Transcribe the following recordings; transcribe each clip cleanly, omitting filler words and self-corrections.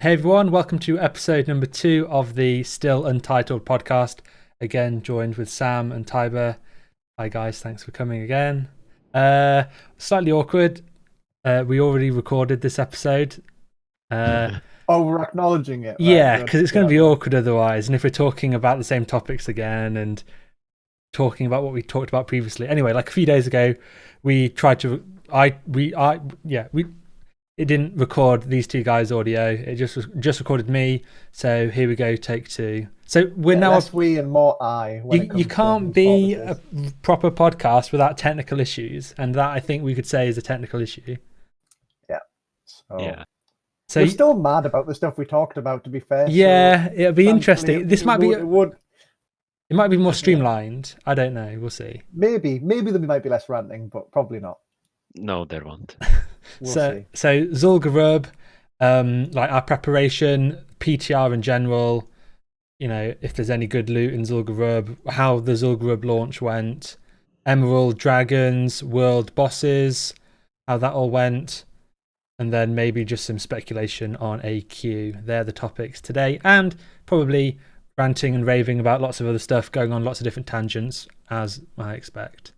Hey everyone, welcome to episode number 2 of the Still Untitled podcast. Again, joined with Sam and Tiber. Hi guys, thanks for coming again. Slightly awkward. We already recorded this episode. We're acknowledging it, right? Yeah, because it's going to be awkward otherwise. And if we're talking about the same topics again and talking about what we talked about previously. Anyway, like a few days ago, we tried to. It didn't record these two guys' audio. It just recorded me. So here we go, take 2. So we're now less we and more I. You can't be a proper podcast without technical issues, and that I think we could say is a technical issue. Yeah. So we're still mad about the stuff we talked about. To be fair. Yeah, so it'll be interesting. This might be. It might be more streamlined. I don't know. We'll see. Maybe there might be less ranting, but probably not. No, there won't. We'll see. So Zul'Gurub, like our preparation, PTR in general, you know, if there's any good loot in Zul'Gurub, how the Zul'Gurub launch went, Emerald Dragons, World Bosses, how that all went, and then maybe just some speculation on AQ. They're the topics today, and probably ranting and raving about lots of other stuff, going on lots of different tangents, as I expect.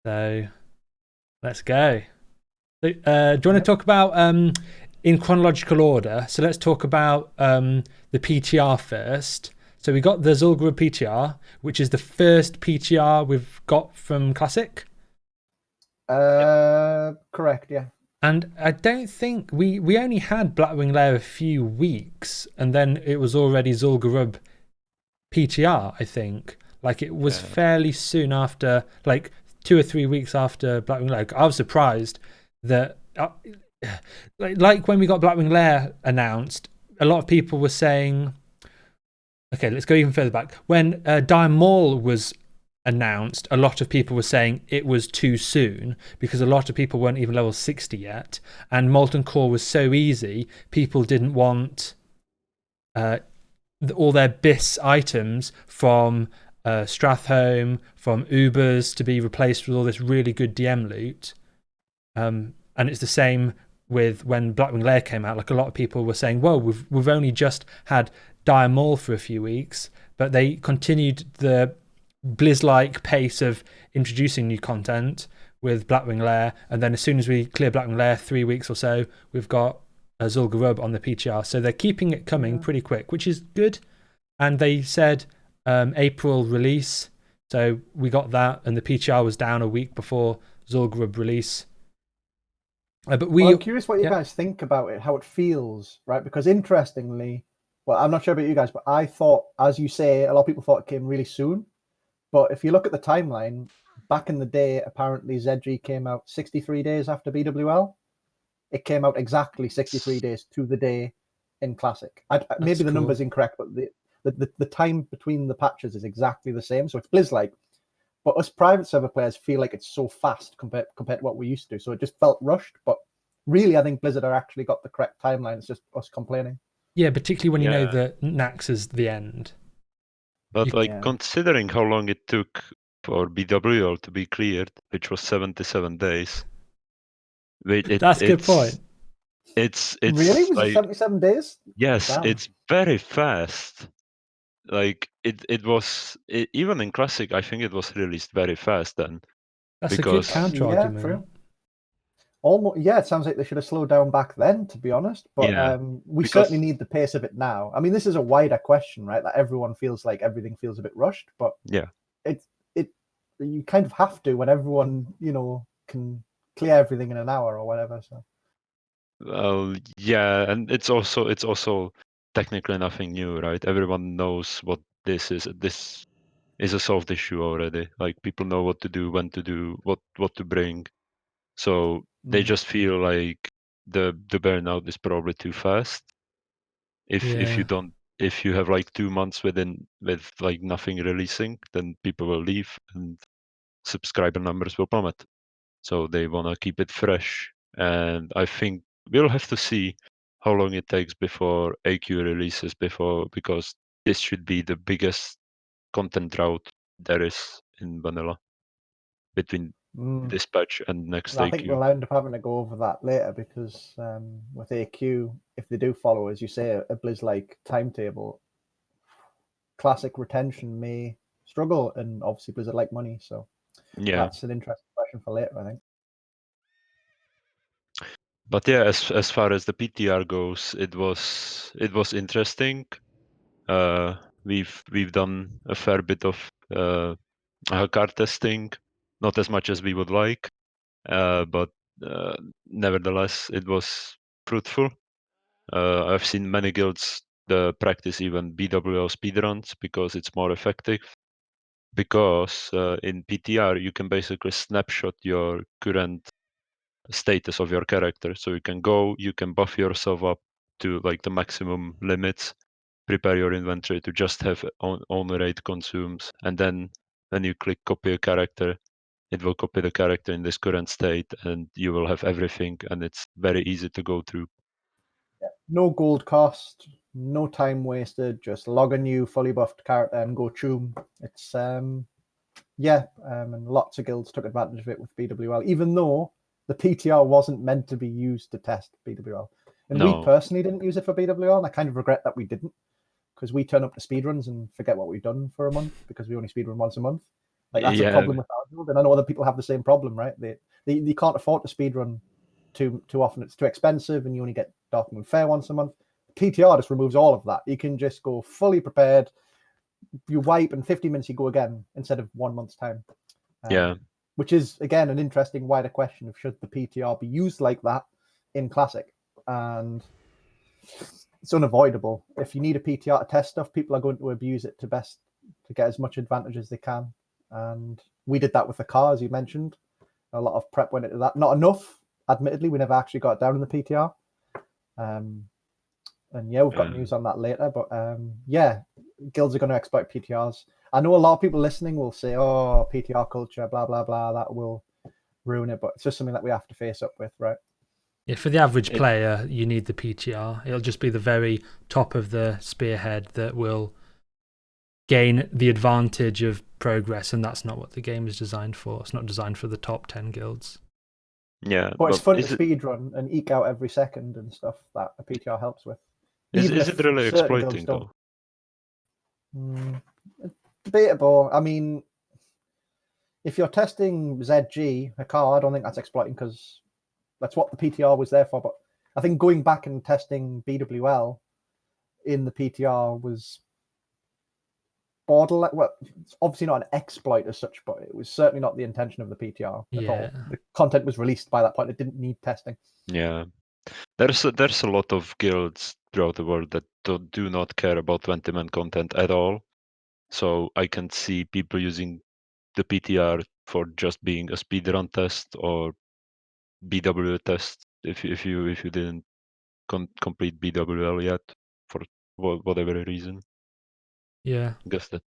So let's go. So, do you want to talk about in chronological order? So let's talk about the PTR first. So we got the Zul'Gurub PTR, which is the first PTR we've got from Classic. Correct, yeah. And I don't think we only had Blackwing Lair a few weeks, and then it was already Zul'Gurub PTR, I think. Like it was fairly soon after, like 2 or 3 weeks after Blackwing Lair. I was surprised that, like when we got Blackwing Lair announced, a lot of people were saying, okay, let's go even further back. When Dire Maul was announced, a lot of people were saying it was too soon because a lot of people weren't even level 60 yet, and Molten Core was so easy, people didn't want all their BIS items from Strathhome, from Ubers to be replaced with all this really good DM loot. And it's the same with when Blackwing Lair came out. Like a lot of people were saying, whoa, we've only just had Dire Maul for a few weeks, but they continued the Blizz-like pace of introducing new content with Blackwing Lair, and then as soon as we clear Blackwing Lair, 3 weeks or so, we've got Zul'Gurub on the PTR. So they're keeping it coming pretty quick, which is good. And they said April release, so we got that, and the PTR was down a week before Zul'Gurub release. But I'm curious what you guys think about it, how it feels, right? Because interestingly, well, I'm not sure about you guys, but I thought, as you say, a lot of people thought it came really soon. But if you look at the timeline, back in the day, apparently ZG came out 63 days after BWL. It came out exactly 63 days to the day in Classic. Maybe the number's incorrect, but the time between the patches is exactly the same. So it's Blizz-like. But us private server players feel like it's so fast compared to what we used to. So it just felt rushed. But really, I think Blizzard are actually got the correct timeline. It's just us complaining. Yeah, particularly when you know that Nax is the end. But considering how long it took for BWL to be cleared, which was 77 days. That's a good point. It's really? Was it 77 days? Yes, damn. It's very fast. Like it was even in Classic, I think it was released very fast then. That's a good counter argument. True. Almost, it sounds like they should have slowed down back then, to be honest. But we certainly need the pace of it now. I mean, this is a wider question, right? That everyone feels like everything feels a bit rushed, but you kind of have to when everyone can clear everything in an hour or whatever. So. Well, yeah, and it's also technically nothing new, right? Everyone knows what this is. This is a solved issue already. Like people know what to do, when to do, what to bring. So they just feel like the burnout is probably too fast. If you have like 2 months with like nothing releasing, then people will leave and subscriber numbers will plummet. So they want to keep it fresh. And I think we'll have to see how long it takes before AQ releases because this should be the biggest content drought there is in vanilla between this patch, and next I think AQ. we'll end up having to go over that later because with AQ, if they do follow, as you say, a Blizz-like timetable, classic retention may struggle, and obviously Blizzard like money, so that's an interesting question for later, I think. But yeah, as far as the PTR goes, it was interesting. We've done a fair bit of card testing, not as much as we would like, but nevertheless, it was fruitful. I've seen many guilds practice even BWL speedruns because it's more effective. Because in PTR you can basically snapshot your current status of your character, so you can buff yourself up to like the maximum limits, prepare your inventory to just have only raid consumes, and then when you click copy a character, it will copy the character in this current state, and you will have everything, and it's very easy to go through. No gold cost, no time wasted, just log a new fully buffed character and go choom. It's and lots of guilds took advantage of it with BWL, even though the PTR wasn't meant to be used to test BWL. And we personally didn't use it for BWL, and I kind of regret that we didn't, because we turn up to speedruns and forget what we've done for a month because we only speedrun once a month. Like that's a problem with our guild, and I know other people have the same problem, right? They can't afford to speedrun too often. It's too expensive, and you only get Dark Moon Fair once a month. PTR just removes all of that. You can just go fully prepared. You wipe, and 50 minutes you go again instead of 1 month's time. Which is again an interesting wider question of should the PTR be used like that in Classic, and it's unavoidable. If you need a PTR to test stuff, people are going to abuse it to get as much advantage as they can. And we did that with the car, as you mentioned. A lot of prep went into that. Not enough, admittedly. We never actually got down in the PTR. And yeah, we've got news on that later. But yeah, guilds are going to exploit PTRs. I know a lot of people listening will say, oh, PTR culture, blah, blah, blah, that will ruin it. But it's just something that we have to face up with, right? Yeah, for the average player, you need the PTR. It'll just be the very top of the spearhead that will gain the advantage of progress, and that's not what the game is designed for. It's not designed for the top 10 guilds. Yeah, but it's fun to speedrun and eke out every second and stuff that a PTR helps with. Is it really exploiting though? Debatable. I mean, if you're testing ZG, a car, I don't think that's exploiting because that's what the PTR was there for. But I think going back and testing BWL in the PTR was borderline. Well, it's obviously not an exploit as such, but it was certainly not the intention of the PTR at all. The content was released by that point. It didn't need testing. Yeah. There's a lot of guilds throughout the world that do not care about 20-man content at all. So I can see people using the PTR for just being a speedrun test or BW test if you didn't complete BWL yet for whatever reason. Yeah. I guess that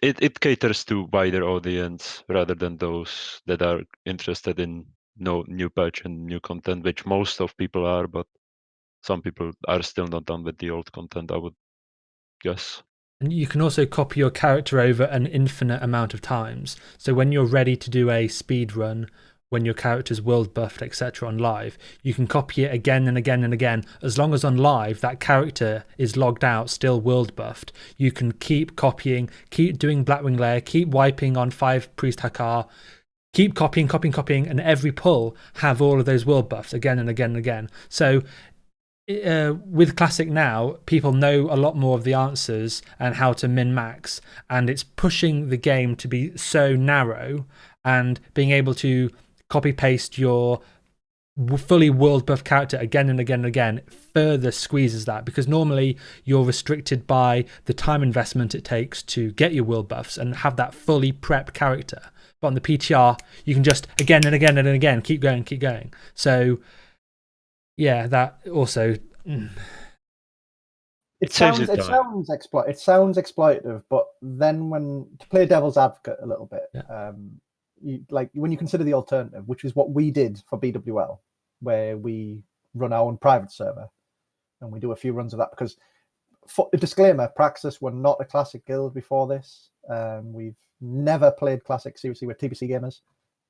it caters to wider audience rather than those that are interested in new patch and new content, which most of people are, but some people are still not done with the old content, I would guess. And you can also copy your character over an infinite amount of times. So when you're ready to do a speed run, when your character's world buffed, etc. on live, you can copy it again and again and again. As long as on live that character is logged out, still world buffed, you can keep copying, keep doing Blackwing Lair, keep wiping on 5 Priest Hakar, keep copying, and every pull have all of those world buffs again and again and again. So with Classic now, people know a lot more of the answers and how to min-max, and it's pushing the game to be so narrow, and being able to copy-paste your fully world buff character again and again and again further squeezes that, because normally you're restricted by the time investment it takes to get your world buffs and have that fully prepped character. But on the PTR, you can just again and again and again keep going. So yeah, that also it sounds exploitative, but then when to play devil's advocate a little bit, when you consider the alternative, which is what we did for BWL, where we run our own private server and we do a few runs of that, because for a disclaimer, Praxis were not a Classic guild before this. We've never played Classic seriously. We're TBC gamers,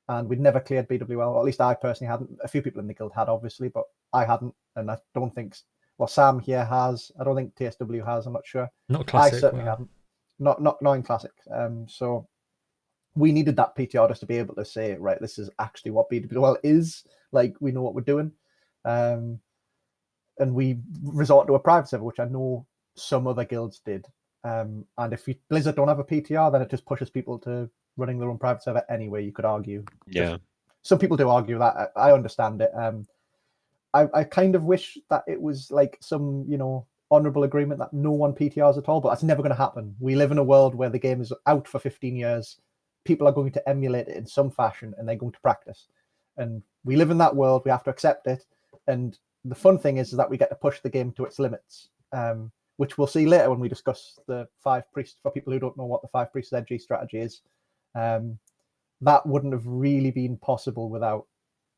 and we'd never cleared BWL, or at least I personally hadn't. A few people in the guild had, obviously, but I hadn't, and I don't think. Well, Sam here has. I don't think TSW has. I'm not sure. Not Classic. I certainly haven't. Not in Classic. So we needed that PTR just to be able to say, right, this is actually what BWL is. Like, we know what we're doing. And we resort to a private server, which I know some other guilds did. And if Blizzard don't have a PTR, then it just pushes people to running their own private server anyway, you could argue. Yeah. Some people do argue that. I understand it. I kind of wish that it was like some, honorable agreement that no one PTRs at all, but that's never going to happen. We live in a world where the game is out for 15 years. People are going to emulate it in some fashion, and they're going to practice. And we live in that world. We have to accept it. And the fun thing is that we get to push the game to its limits, which we'll see later when we discuss the 5 priests. For people who don't know what the 5 priests edgy strategy is, that wouldn't have really been possible without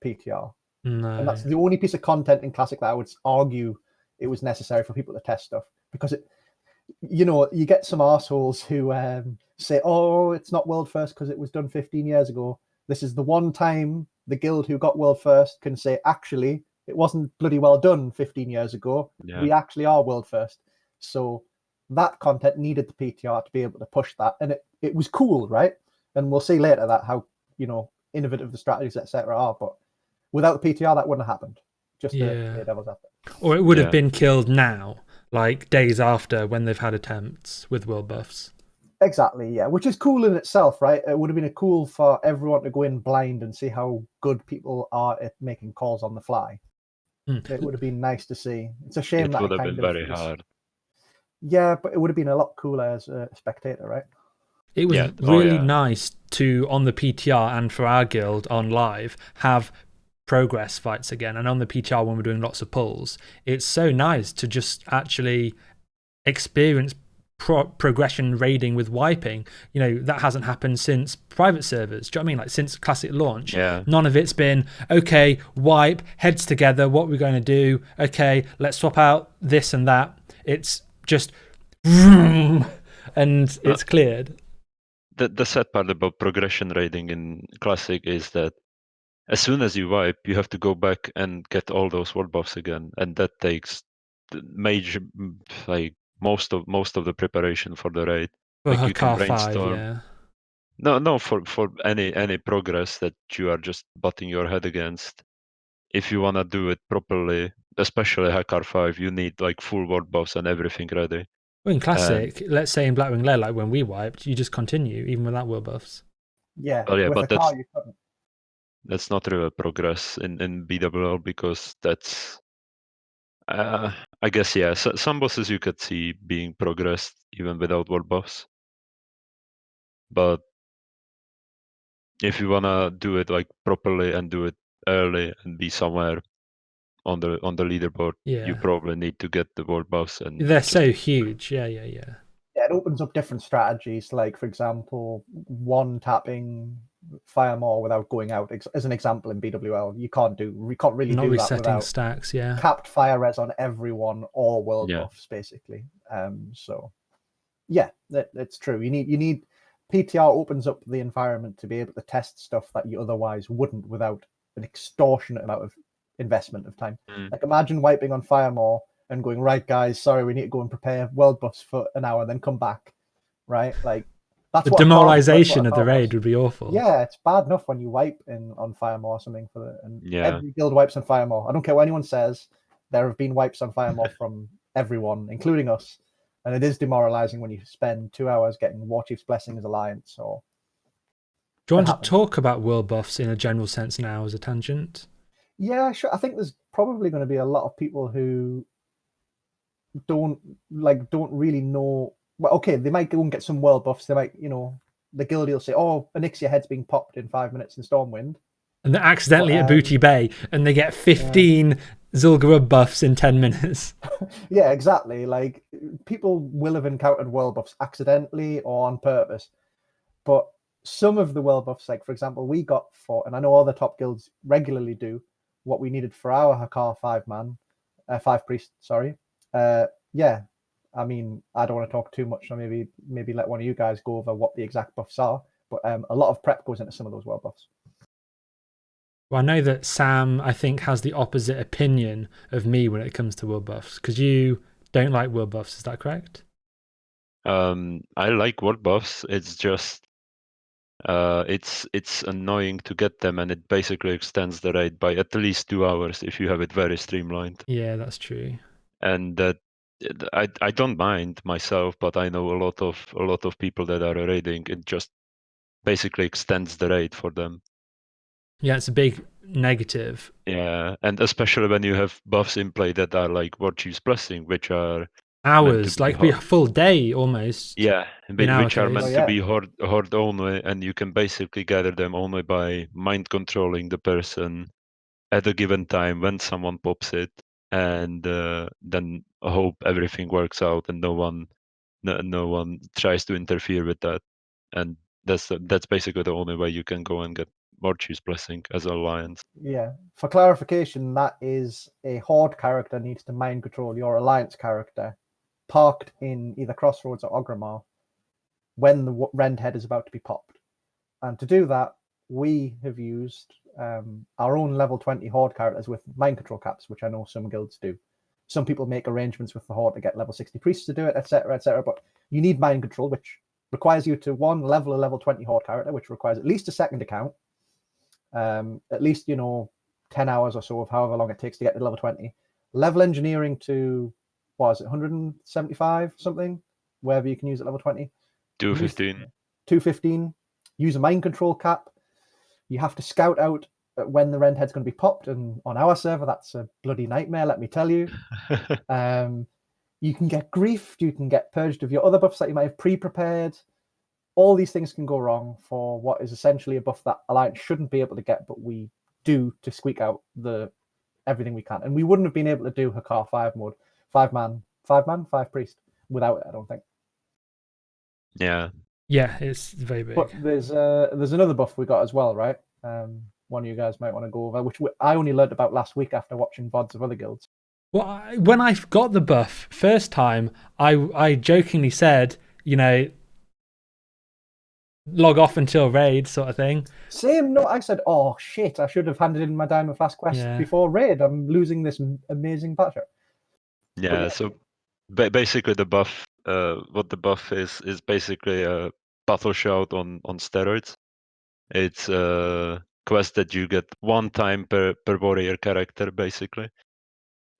PTR. No. And that's the only piece of content in Classic that I would argue it was necessary for people to test stuff, because you get some assholes who say, oh, it's not world first because it was done 15 years ago. This is the one time the guild who got world first can say, actually, it wasn't bloody well done 15 years ago. Yeah. We actually are world first. So that content needed the PTR to be able to push that. And it was cool, right? And we'll see later that how, innovative the strategies, etc. are. But without the PTR, that wouldn't have happened. Just the devil's advocate. Or it would have been killed now, like days after when they've had attempts with world buffs. Exactly, yeah, which is cool in itself, right? It would have been cool for everyone to go in blind and see how good people are at making calls on the fly. It would have been nice to see. It's a shame that it would have been very hard. Yeah, but it would have been a lot cooler as a spectator, right? It was really nice to, on the PTR and for our guild on live, have progress fights again. And on the PTR when we're doing lots of pulls, it's so nice to just actually experience progression raiding with wiping. That hasn't happened since private servers. Do you know what I mean? Like since Classic launch, none of it's been, okay, wipe, heads together, what we're going to do, okay, let's swap out this and that. It's just and it's cleared. The sad part about progression raiding in Classic is that as soon as you wipe, you have to go back and get all those world buffs again, and that takes major, like most of the preparation for the raid. For like you can brainstorm. 5, No, for any progress that you are just butting your head against. If you wanna do it properly, especially Hackar 5, you need like full world buffs and everything ready. Well, in Classic, let's say in Blackwing Lair, like when we wiped, you just continue even without world buffs. Yeah, but that's not real progress in BWL, because that's I guess some bosses you could see being progressed even without world buffs, but if you wanna do it like properly and do it early and be somewhere on the leaderboard, you probably need to get the world buffs, and they're so huge. Yeah. Yeah, it opens up different strategies, like for example, one tapping Fire Maw without going out, as an example in BWL. You can't really not do resetting that without stacks, capped fire res on everyone or world buffs, basically. So yeah, it's true. You need PTR opens up the environment to be able to test stuff that you otherwise wouldn't without an extortionate amount of investment of time. Like imagine wiping on Fire Maw and going, right, guys, sorry, we need to go and prepare world buffs for an hour, then come back, right? Like that's the what demoralization of the raid would be awful. Yeah, it's bad enough when you wipe on Fire Maw or something every guild wipes on Fire Maw. I don't care what anyone says. There have been wipes on Fire Maw from everyone, including us, and it is demoralizing when you spend 2 hours getting War Chief's Blessing as Alliance. Or do you want to talk about world buffs in a general sense now as a tangent? Yeah, sure. I think there's probably going to be a lot of people who don't really know. Well, okay, they might go and get some world buffs. They might, the guildie will say, "Oh, Onyxia head's being popped in 5 minutes in Stormwind," and they're accidentally at Booty Bay, and they get 15 Zul'Gurub buffs in 10 minutes. Yeah, exactly. Like people will have encountered world buffs accidentally or on purpose, but some of the world buffs, like for example, we got for, and I know all the top guilds regularly do, what we needed for our Hakkar 5 priest. Sorry. I mean, I don't want to talk too much, so maybe let one of you guys go over what the exact buffs are. But a lot of prep goes into some of those world buffs. Well, I know that Sam, I think, has the opposite opinion of me when it comes to world buffs, because you don't like world buffs. Is that correct? I like world buffs. It's just it's annoying to get them, and it basically extends the raid by at least 2 hours if you have it very streamlined. Yeah, that's true. And that I don't mind myself, but I know a lot of people that are raiding. It just basically extends the raid for them. Yeah, it's a big negative. Yeah, and especially when you have buffs in play that are like Virtue's Blessing, which are meant to Hours, be like be a full day almost. yeah, in our which are case. meant to be horde only, and you can basically gather them only by mind controlling the person at a given time when someone pops it, and then hope everything works out and no one tries to interfere with that. And that's basically the only way you can go and get Virtue's Blessing as an alliance. Yeah. For clarification, that is a horde character needs to mind control your alliance character parked in either Crossroads or Ogrimmar when the Rend head is about to be popped. And to do that, we have used our own level 20 horde characters with mind control caps, which I know some guilds do. Some people make arrangements with the horde to get level 60 priests to do it, etc., etc. But you need mind control, which requires you to level a level 20 horde character, which requires at least a second account, at least 10 hours or so of however long it takes to get to level 20. Level engineering to, what is it, 175 something, wherever you can use at level 20. 215. 215. Use a mind control cap. You have to scout out when the Rend head's going to be popped, and on our server that's a bloody nightmare, let me tell you. You can get griefed, you can get purged of your other buffs that you might have pre-prepared. All these things can go wrong for what is essentially a buff that Alliance shouldn't be able to get, but we do to squeak out everything we can. And we wouldn't have been able to do Hakar 5 mode, 5 priest without it, I don't think. Yeah. Yeah, it's very big. But there's another buff we got as well, right? One of you guys might want to go over, which I only learned about last week after watching VODs of other guilds. Well, when I got the buff first time, I jokingly said, log off until raid sort of thing. Same. No, I said, oh shit, I should have handed in my Diamond Flask quest before raid. I'm losing this amazing battle. Yeah, so basically the buff, what the buff is basically a battle shout on steroids. It's a quest that you get one time per warrior character, basically.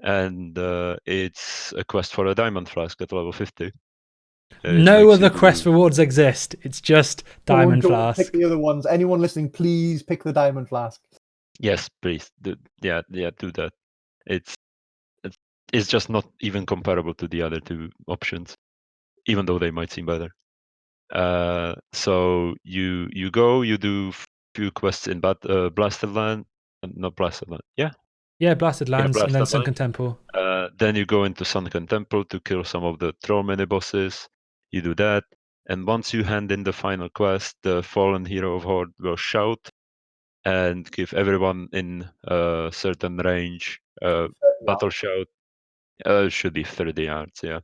And it's a quest for a Diamond Flask at level 50. No other quest rewards exist. It's just Diamond Flask. Pick the other ones. Anyone listening, please pick the Diamond Flask. Yes, please. Do that. It's just not even comparable to the other two options, even though they might seem better. So you go, you do few quests in Blasted Land, not Blasted Land. Yeah, Blasted Lands, and then Blasted Sunken Land. Temple. Then you go into Sunken Temple to kill some of the troll mini bosses. You do that, and once you hand in the final quest, the Fallen Hero of Horde will shout and give everyone in a certain range battle shout. Should be 30 yards, yeah.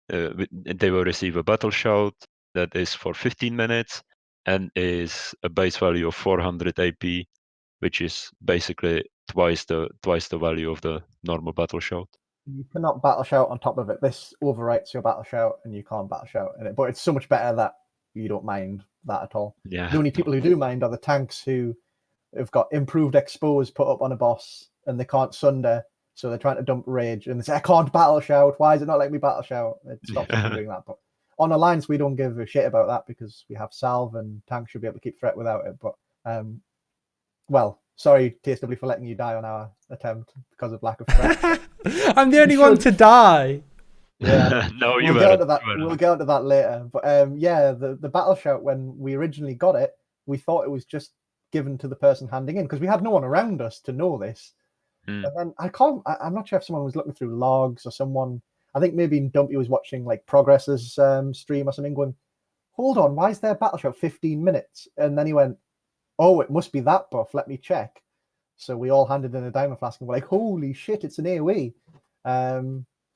They will receive a battle shout that is for 15 minutes and is a base value of 400 AP, which is basically twice the value of the normal battle shout. You cannot battle shout on top of it. This overwrites your battle shout, and you can't battle shout in it. But it's so much better that you don't mind that at all. Yeah. The only people who do mind are the tanks who have got improved expose put up on a boss and they can't sunder, so they're trying to dump rage and they say, I can't battle shout. Why is it not letting me battle shout? It stops them from doing that. But on Alliance, we don't give a shit about that because we have salve and tanks should be able to keep threat without it. But well, sorry, TSW, for letting you die on our attempt because of lack of threat. I'm the only one to die. Yeah, no, we'll get into that later. But yeah, the battle shout, when we originally got it, we thought it was just given to the person handing in because we had no one around us to know this. And then I'm not sure if someone was looking through logs or someone, I think maybe Dumpy was watching like Progress's stream or something, going, hold on, why is there battle shout 15 minutes? And then he went, oh, it must be that buff, let me check. So we all handed in a Diamond Flask and we're like, holy shit, it's an AoE.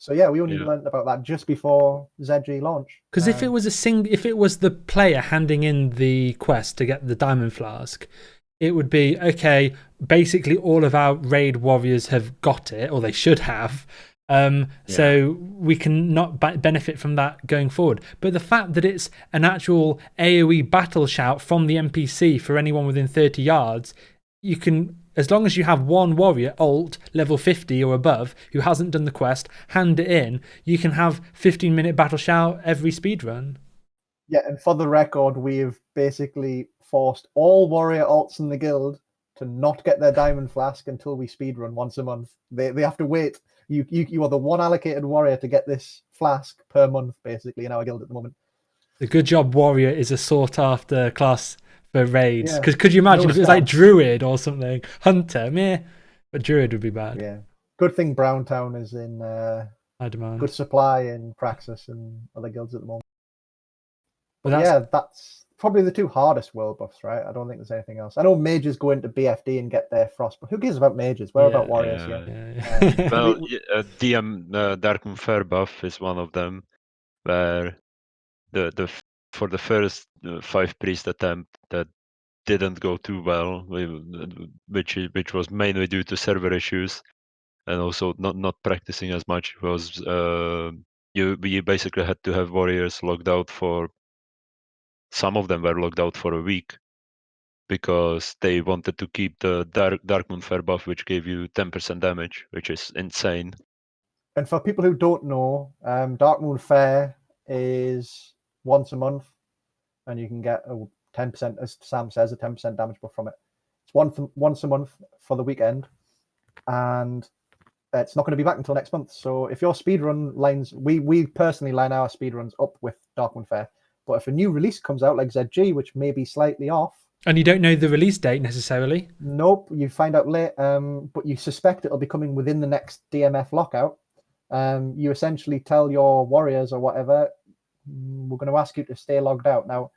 So yeah, we only Yeah. learned about that just before ZG launch. Because if it was if it was the player handing in the quest to get the diamond flask, it would be okay. Basically, all of our raid warriors have got it, or they should have. So we can not benefit from that going forward. But the fact that it's an actual AoE battle shout from the NPC for anyone within 30 yards, you can, as long as you have one warrior, alt, level 50 or above, who hasn't done the quest, hand it in, you can have 15-minute battle shout every speedrun. Yeah, and for the record, we've basically forced all warrior alts in the guild to not get their diamond flask until we speedrun once a month. They have to wait. You are the one allocated warrior to get this flask per month, basically, in our guild at the moment. The good job warrior is a sought after class for raids. Yeah. Because could you imagine No if it was like stats. druid or something? Hunter, meh. But druid would be bad. Yeah. Good thing Browntown is in I demand. good supply in Praxis and other guilds at the moment. But But yeah, that's probably the two hardest world buffs, right? I don't think there's anything else. I know mages go into BFD and get their frost, but who cares about mages? We're about warriors here. Yeah. Well, DM Darkmoon Fair buff is one of them, where for the first 5 priest attempt that didn't go too well, which was mainly due to server issues and also not practicing as much, was we basically had to have warriors logged out for. Some of them were logged out for a week because they wanted to keep the Darkmoon Fair buff, which gave you 10% damage, which is insane. And for people who don't know, Darkmoon Fair is once a month, and you can get a 10%, as Sam says, a 10% damage buff from it. It's once a month for the weekend, and it's not going to be back until next month. So if your speedrun lines, we personally line our speedruns up with Darkmoon Fair. But if a new release comes out like ZG, which may be slightly off, And you don't know the release date necessarily. Nope, you find out late, but you suspect it'll be coming within the next DMF lockout. You essentially tell your warriors or whatever, we're going to ask you to stay logged out. Now,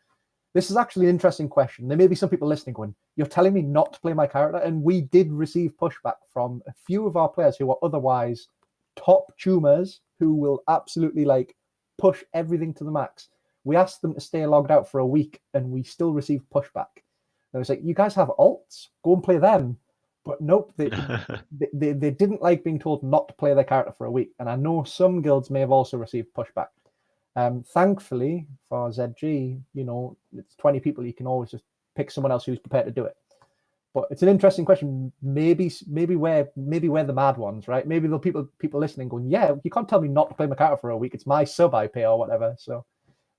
this is actually an interesting question. There may be some people listening going, you're telling me not to play my character? And we did receive pushback from a few of our players who are otherwise top tumors who will absolutely like push everything to the max. We asked them to stay logged out for a week and we still received pushback. And I was like, you guys have alts, go and play them. But nope, they didn't like being told not to play their character for a week. And I know some guilds may have also received pushback. Thankfully for ZG, it's 20 people. You can always just pick someone else who's prepared to do it. But it's an interesting question. Maybe we're the mad ones, right? Maybe the people listening going, yeah, you can't tell me not to play my character for a week. It's my sub I pay or whatever. So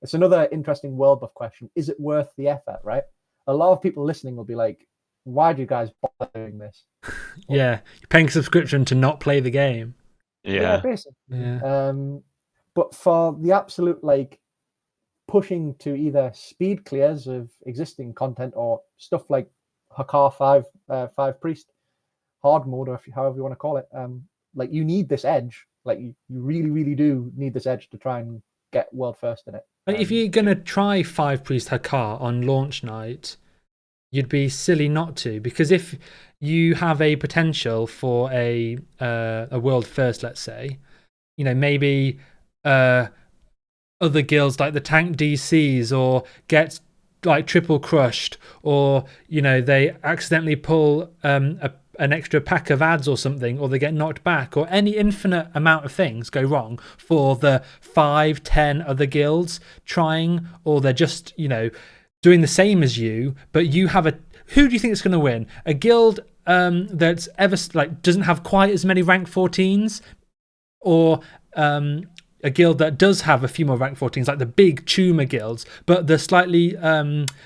it's another interesting world buff question. Is it worth the effort, right? A lot of people listening will be like, why do you guys bother doing this? Yeah, you're paying a subscription to not play the game. Yeah, basically. Yeah. But for the absolute pushing to either speed clears of existing content or stuff like Hakar 5 Priest hard mode, or however you want to call it, you need this edge. You really, really do need this edge to try and get world first in it. If you're gonna try 5 Priest Hakar on launch night, you'd be silly not to, because if you have a potential for a world first, let's say, maybe other guilds like the tank DCs or get triple crushed, or they accidentally pull an extra pack of ads or something, or they get knocked back, or any infinite amount of things go wrong for the 5-10 other guilds trying, or they're just doing the same as you, but you have who do you think is going to win? A guild that's ever doesn't have quite as many rank 14s, or a guild that does have a few more rank 14s, like the big tumor guilds, but the slightly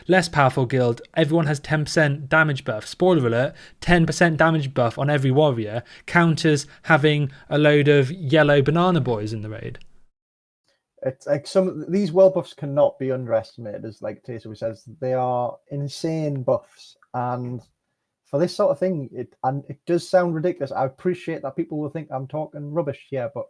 less powerful guild, everyone has 10% damage buff. Spoiler alert, 10% damage buff on every warrior counters having a load of yellow banana boys in the raid. It's like these world buffs cannot be underestimated, as like Taser says. They are insane buffs, and for this sort of thing, it does sound ridiculous. I appreciate that people will think I'm talking rubbish here, but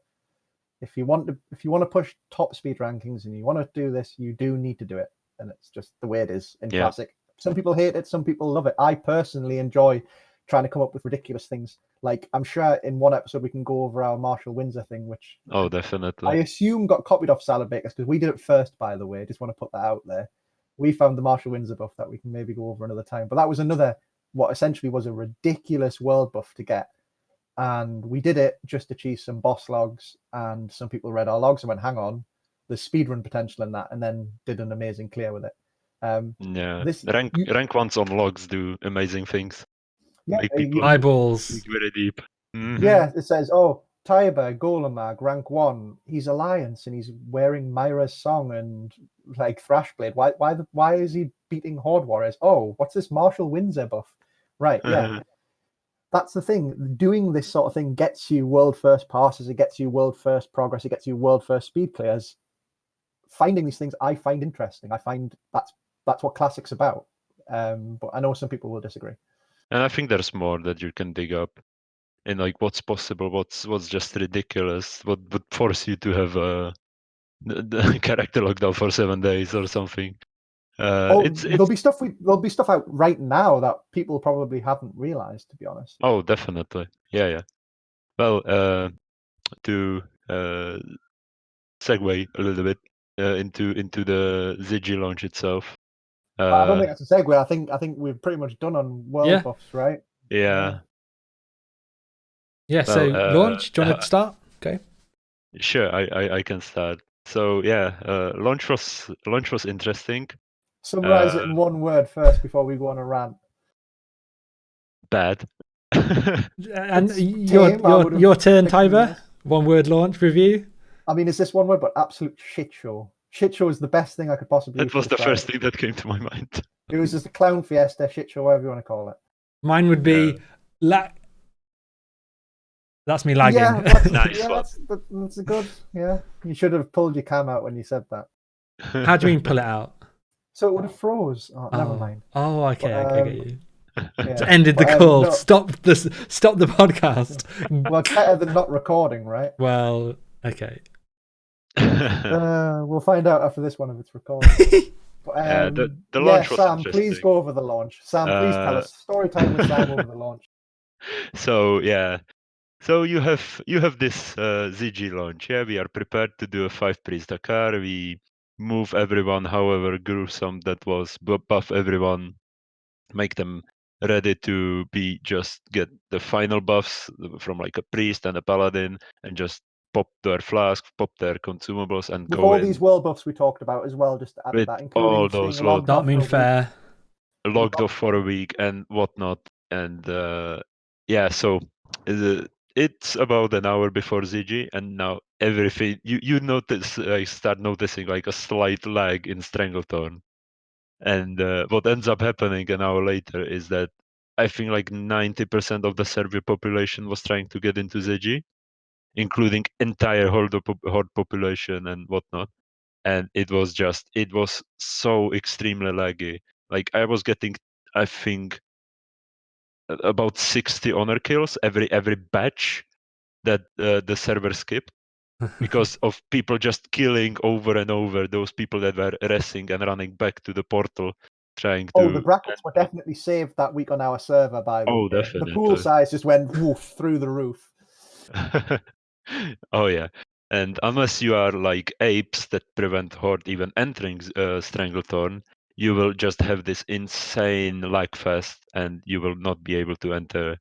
if you want to push top speed rankings and you want to do this, you do need to do it, and it's just the way it is in Classic. Some people hate it, some people love it. I personally enjoy trying to come up with ridiculous things. Like, I'm sure in one episode we can go over our Marshall Windsor thing, which I definitely. assume got copied off Salad Bakers, because we did it first, by the way. Just want to put that out there. We found the Marshall Windsor buff that we can maybe go over another time. But that was another, what essentially was a ridiculous world buff to get. And we did it just to achieve some boss logs, and some people read our logs and went, hang on, there's speedrun potential in that, and then did an amazing clear with it. Rank ones on logs do amazing things. Yeah, Make people eyeballs. dig very deep. Mm-hmm. Yeah, it says, oh, Tiber, Golemag, rank 1, he's Alliance, and he's wearing Myra's song and like Thrashblade. Why is he beating Horde Warriors? Oh, what's this Marshall Windsor buff? Right, yeah. That's the thing. Doing this sort of thing gets you world first passes, it gets you world first progress, it gets you world first speed players. Finding these things I find interesting. I find that's what Classic's about. But I know some people will disagree. And I think there's more that you can dig up in like what's possible, what's just ridiculous, what would force you to have the character locked down for 7 days or something. There'll be stuff out right now that people probably haven't realized, to be honest. Oh, definitely. Yeah. Well, to segue a little bit into the ZG launch itself. I don't think that's a segue. I think we've pretty much done on world buffs, right? Yeah. Yeah. So launch. Do you want to start? Okay. Sure, I can start. So yeah, launch was interesting. Summarize it in one word first before we go on a rant. Bad. And your turn, Tiber. One word launch review. I mean, is this one word? But absolute shit show. Shit show is the best thing I could possibly. That was the first thing that came to my mind. It was just a clown fiesta, shit show, whatever you want to call it. Mine would be That's me lagging. Yeah, nice. That's a good. Yeah, you should have pulled your cam out when you said that. How do you mean pull it out? So it would have froze. Oh, never mind. Oh, okay, I get you. Yeah. Ended the call. No. Stop the podcast. Well, better than not recording, right? Well, okay. We'll find out after this one if it's recording. The launch was Sam, please go over the launch. Sam, please tell us story time with Sam over the launch. So you have this ZG launch. Yeah, we are prepared to do a 5-priest Dakar. We move everyone, however gruesome that was, buff everyone, make them ready to get the final buffs from like a priest and a paladin, and just pop their flask, pop their consumables, and with go all these world buffs we talked about as well, just to add that, including all those that mean fair, logged off for a week and whatnot. And so it's about an hour before ZG, and now everything you notice, I start noticing like a slight lag in Stranglethorn. And what ends up happening an hour later is that I think like 90% of the server population was trying to get into ZG, including entire horde population and whatnot. And it was so extremely laggy. Like I was getting, I think, about 60 honor kills every batch that the server skipped, because of people just killing over and over those people that were resting and running back to the portal trying to. The brackets were definitely saved that week on our server, by the way. Definitely. The pool size just went woof through the roof. Oh yeah. And unless you are like apes that prevent Horde even entering Stranglethorn, you will just have this insane lag fest, and you will not be able to enter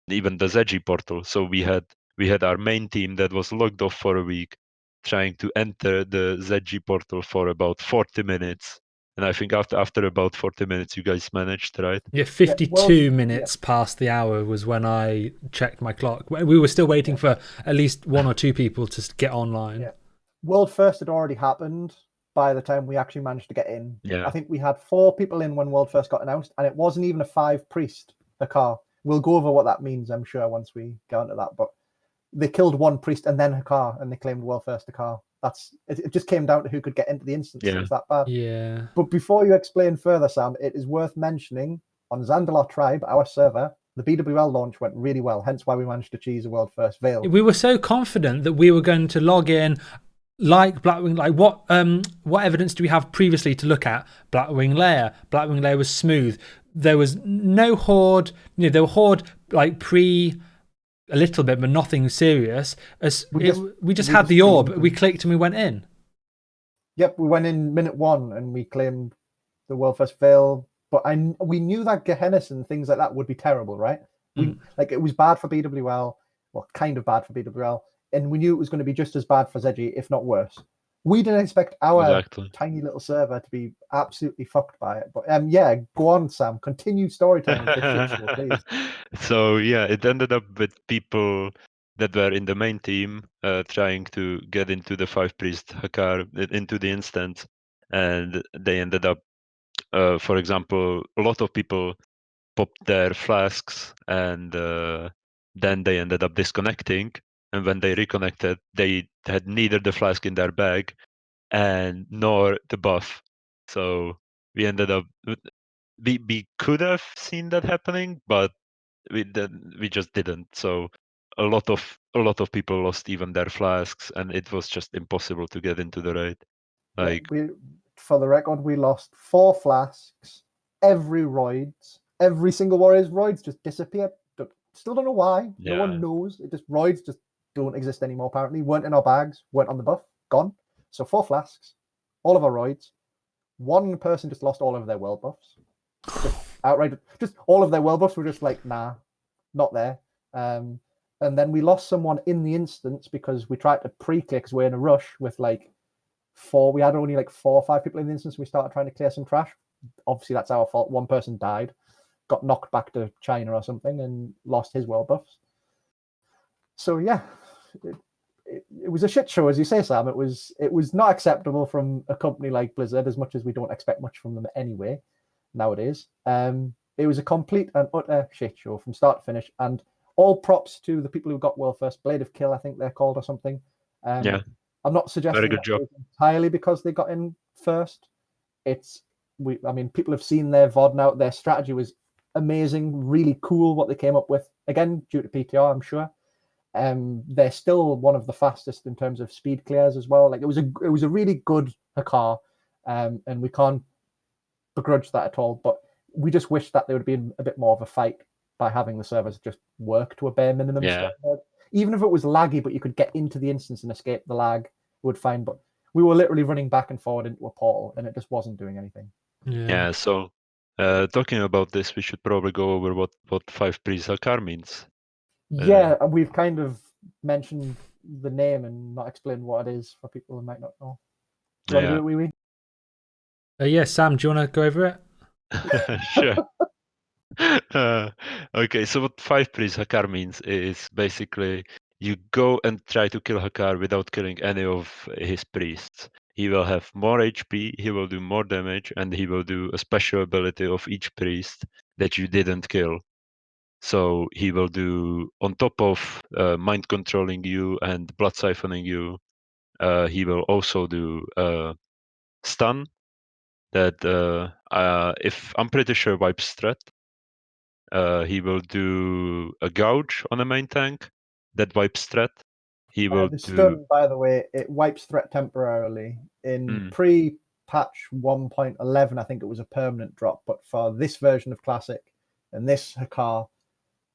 even the ZG portal. So we had our main team that was logged off for a week, trying to enter the ZG portal for about 40 minutes. And I think after about 40 minutes, you guys managed, right? Yeah, 52 minutes past the hour was when I checked my clock. We were still waiting for at least one or two people to get online. Yeah. World First had already happened by the time we actually managed to get in. Yeah. I think we had 4 people in when World First got announced, and it wasn't even a 5-priest Hakar. We'll go over what that means, I'm sure, once we get into that. But they killed 1 priest and then Hakar, and they claimed World First Hakar. It just came down to who could get into the instance. Yeah. It was that bad. Yeah. But before you explain further, Sam, it is worth mentioning on Zandalot Tribe, our server, the BWL launch went really well. Hence why we managed to choose a world first veil. We were so confident that we were going to log in like Blackwing. Like what evidence do we have previously to look at? Blackwing Lair. Blackwing Lair was smooth. there was no horde. You know, there were horde like pre a little bit, but nothing serious. We just had the orb. We clicked and we went in. Yep, we went in minute 1 and we claimed the world first veil. But we knew that Gehenna and things like that would be terrible, right? Like it was bad for BWL, well, kind of bad for BWL, and we knew it was going to be just as bad for ZG, if not worse. We didn't expect our tiny little server to be absolutely fucked by it. But yeah, go on, Sam. Continue storytelling of this shit show, please. So yeah, it ended up with people that were in the main team trying to get into the 5-priest Hakar, into the instance, and they ended up, for example, a lot of people popped their flasks, and then they ended up disconnecting. And when they reconnected, they had neither the flask in their bag and nor the buff. So we ended up, we could have seen that happening, but we just didn't. So a lot of people lost even their flasks, and it was just impossible to get into the raid. Like, yeah, for the record, we lost 4 flasks, every single warrior's roids just disappeared. Still don't know why. No one knows. Roids just don't exist anymore. Apparently, weren't in our bags, weren't on the buff, gone. So 4 flasks, all of our roids. One person just lost all of their world buffs. Just outright, just all of their world buffs were just like, nah, not there. And then we lost someone in the instance because we tried to pre-click because we're in a rush with like 4. We had only like 4 or 5 people in the instance. We started trying to clear some trash. Obviously, that's our fault. One person died, got knocked back to China or something, and lost his world buffs. So yeah, it was a shit show, as you say, Sam. It was not acceptable from a company like Blizzard, as much as we don't expect much from them anyway nowadays. It was a complete and utter shit show from start to finish, and all props to the people who got world first. Blade of Kill, I think they're called, or something. yeah, I'm not suggesting very good job. entirely because they got in first. I mean, people have seen their VOD now. Their strategy was amazing, really cool what they came up with. Again, due to PTR, I'm sure. They're still one of the fastest in terms of speed clears as well. Like it was a really good Hakar, and we can't begrudge that at all. But we just wish that there would have been a bit more of a fight by having the servers just work to a bare minimum standard. Even if it was laggy, but you could get into the instance and escape the lag, it would fine. But we were literally running back and forward into a portal, and it just wasn't doing anything. Yeah. So, talking about this, we should probably go over what 5-priest Hakar means. Yeah, we've kind of mentioned the name and not explained what it is for people who might not know. Do you want to do it, Wee Wee? Yeah, Sam, do you want to go over it? Sure. Okay, so what 5-priest Hakar means is basically you go and try to kill Hakar without killing any of his priests. He will have more HP, he will do more damage, and he will do a special ability of each priest that you didn't kill. So he will do, on top of mind controlling you and blood siphoning you, he will also do stun that, if I'm pretty sure, wipes threat. He will do a gouge on a main tank that wipes threat. He will the do. stun, by the way, it wipes threat temporarily. In pre-patch 1.11, I think it was a permanent drop. But for this version of Classic and this Hakar,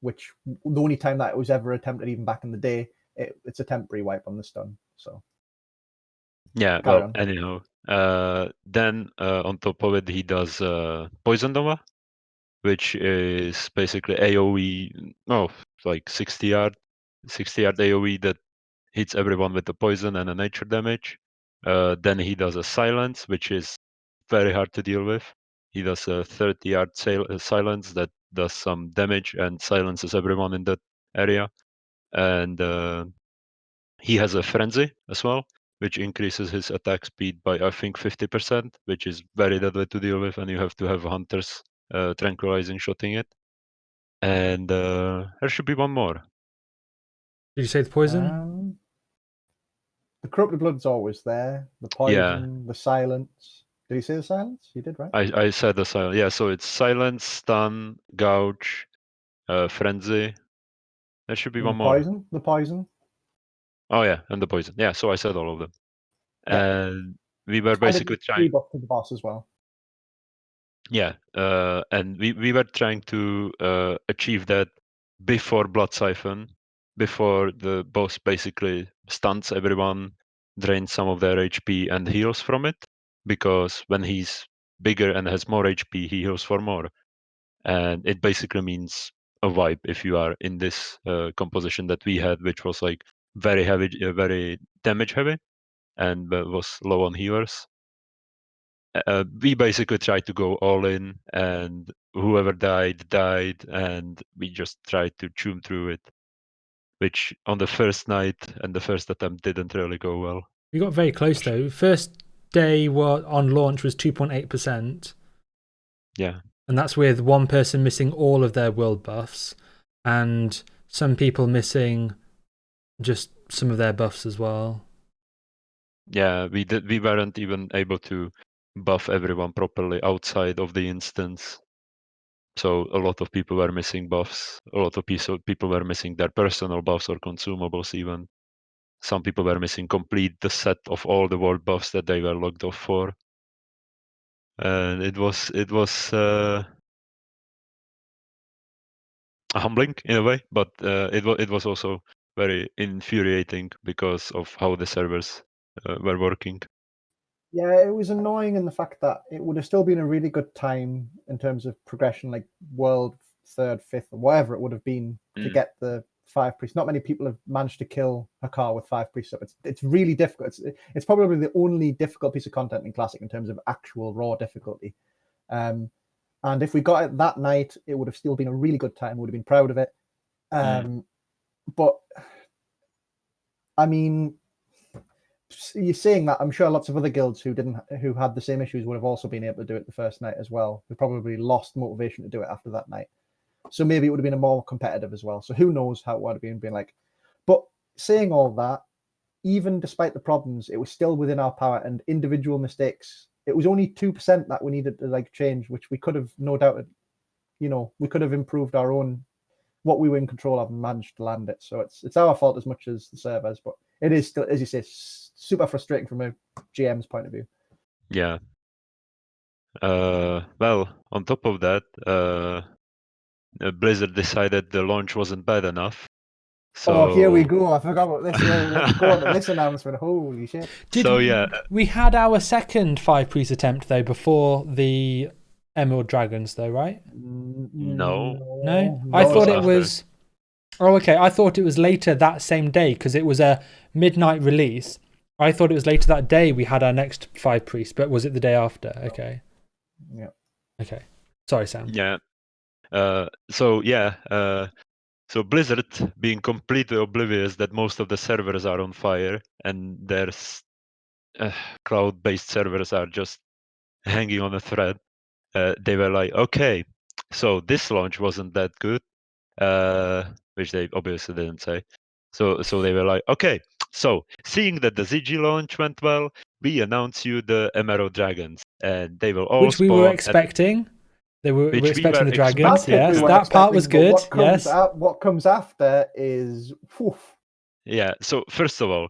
which the only time that it was ever attempted, even back in the day, it's a temporary wipe on the stun. So yeah, well, anyhow, then on top of it, he does Poison Nova, which is basically AoE, like 60 yard AoE that hits everyone with the poison and a nature damage. Then he does a silence, which is very hard to deal with. He does a 30-yard silence that does some damage and silences everyone in that area. And he has a frenzy as well, which increases his attack speed by, I think, 50%, which is very deadly to deal with, and you have to have hunters tranquilizing shotting it. And there should be one more. Did you say the poison? The corrupted blood's always there. The poison, the silence. Did you say the silence? You did, right? I said the silence. Yeah, so it's silence, stun, gouge, frenzy. There should be one more. The poison. Oh yeah, and the poison. Yeah, so I said all of them. Yeah. And we were basically trying. Debuff to the boss as well. Yeah, and we were trying to achieve that before Blood Siphon, before the boss basically stuns everyone, drains some of their HP, and heals from it. Because when he's bigger and has more HP, he heals for more, and it basically means a wipe if you are in this composition that we had, which was like very heavy, very damage heavy, and was low on healers. We basically tried to go all in, and whoever died, and we just tried to tune through it, which on the first night and the first attempt didn't really go well. We got very close though. First day on launch was 2.8%. Yeah. And that's with one person missing all of their world buffs and some people missing just some of their buffs as well. Yeah, we weren't even able to buff everyone properly outside of the instance. So a lot of people were missing buffs. A lot of people were missing their personal buffs or consumables even. Some people were missing complete the set of all the world buffs that they were logged off for. And it was humbling in a way, but it was also very infuriating because of how the servers were working. Yeah, it was annoying in the fact that it would have still been a really good time in terms of progression, like world third, fifth, or whatever it would have been to get the 5 priests. Not many people have managed to kill Hakar with 5 priests, so it's really difficult. It's probably the only difficult piece of content in Classic in terms of actual raw difficulty. And if we got it that night, it would have still been a really good time. We would have been proud of it. But I mean, you're saying that, I'm sure lots of other guilds who had the same issues would have also been able to do it the first night as well. Who probably lost motivation to do it after that night. So maybe it would have been a more competitive as well. So who knows how it would have been like. But saying all that, even despite the problems, it was still within our power, and individual mistakes. It was only 2% that we needed to like change, which we could have no doubt. We could have improved our own what we were in control of and managed to land it. So it's our fault as much as the servers, but it is still, as you say, super frustrating from a GM's point of view. Yeah. Well, on top of that, Blizzard decided the launch wasn't bad enough. So here we go. I forgot about this. Yeah, let's go on to this announcement. Holy shit. We had our second 5 priest attempt though before the Emerald Dragons though, right? No. I thought it after. was. Oh, okay. I thought it was later that same day because it was a midnight release. I thought it was later that day we had our next 5 priests, but was it the day after? Okay. Yeah. Okay. Sorry, Sam. Yeah. So Blizzard being completely oblivious that most of the servers are on fire and their cloud-based servers are just hanging on a thread, they were like, okay, so this launch wasn't that good, which they obviously didn't say. So they were like, okay, so seeing that the ZG launch went well, we announce you the Emerald Dragons, and they will all Which we were expecting. They were expecting the dragons. Yes, that part was good. What comes after is. Woof. Yeah. So first of all,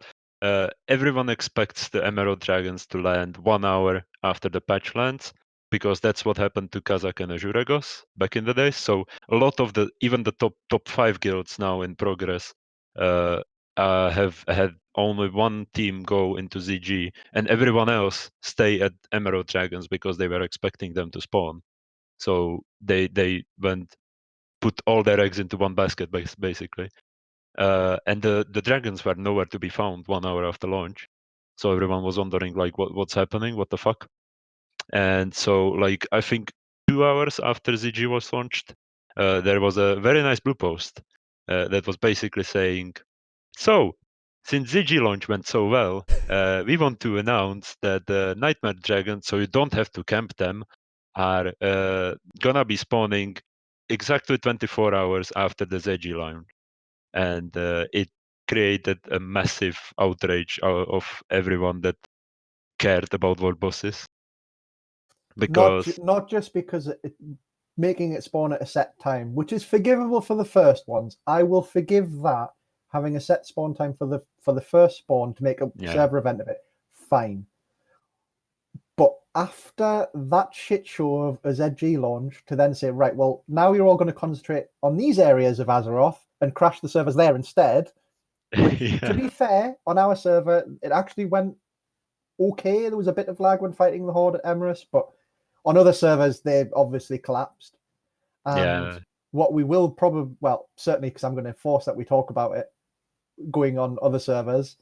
everyone expects the Emerald Dragons to land 1 hour after the patch lands, because that's what happened to Kazakh and Azuragos back in the day. So a lot of even the top 5 guilds now in progress have had only one team go into ZG, and everyone else stay at Emerald Dragons because they were expecting them to spawn. So they went put all their eggs into one basket basically. And the dragons were nowhere to be found 1 hour after launch. So everyone was wondering like what's happening, what the fuck? And so like I think 2 hours after ZG was launched, there was a very nice blue post that was basically saying, so since ZG launch went so well, we want to announce that the Nightmare Dragons, so you don't have to camp them, are gonna be spawning exactly 24 hours after the ZG launch. And it created a massive outrage of everyone that cared about world bosses. Because not just because making it spawn at a set time, which is forgivable for the first ones. I will forgive that, having a set spawn time for the first spawn to make a server event of it. Fine. But after that shit show of a ZG launch, to then say, right, well, now you're all going to concentrate on these areas of Azeroth and crash the servers there instead. Which, to be fair, on our server, it actually went okay. There was a bit of lag when fighting the Horde at Emrys, but on other servers, they obviously collapsed. And what we will probably, well, certainly because I'm going to force that we talk about it going on other servers.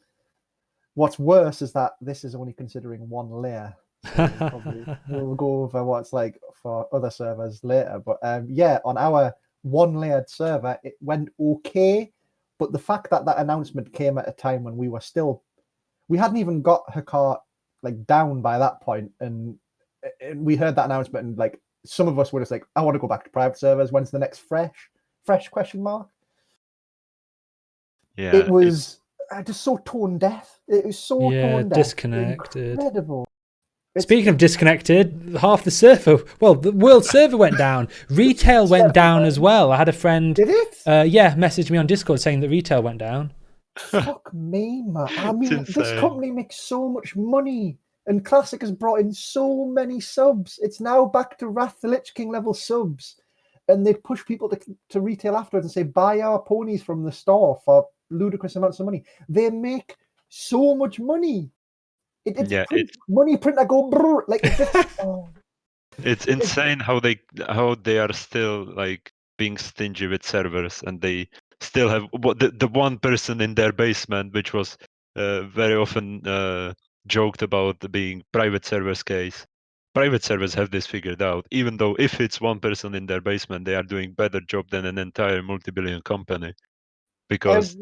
What's worse is that this is only considering one layer. So we'll go over what it's like for other servers later. But yeah, on our one-layered server, it went okay. But the fact that that announcement came at a time when we hadn't even got her car like down by that point, and we heard that announcement, and like some of us were just like, I want to go back to private servers. When's the next fresh question mark? Yeah, it was just so tone deaf. It was so tone deaf. Disconnected. Incredible. Speaking of disconnected, half the server, well, the world server went down. Retail went down as well. I had a friend, did it? Messaged me on Discord saying that retail went down. Fuck me, man. I mean, this company makes so much money, and Classic has brought in so many subs. It's now back to Wrath the Lich King level subs, and they push people to retail afterwards and say, buy our ponies from the store for ludicrous amounts of money. They make so much money. It's money print that go brrr, like it's just, It's insane how they are still like being stingy with servers, and they still have the one person in their basement, which was very often joked about being private servers case. Private servers have this figured out, even though if it's one person in their basement, they are doing better job than an entire multi-billion company. Because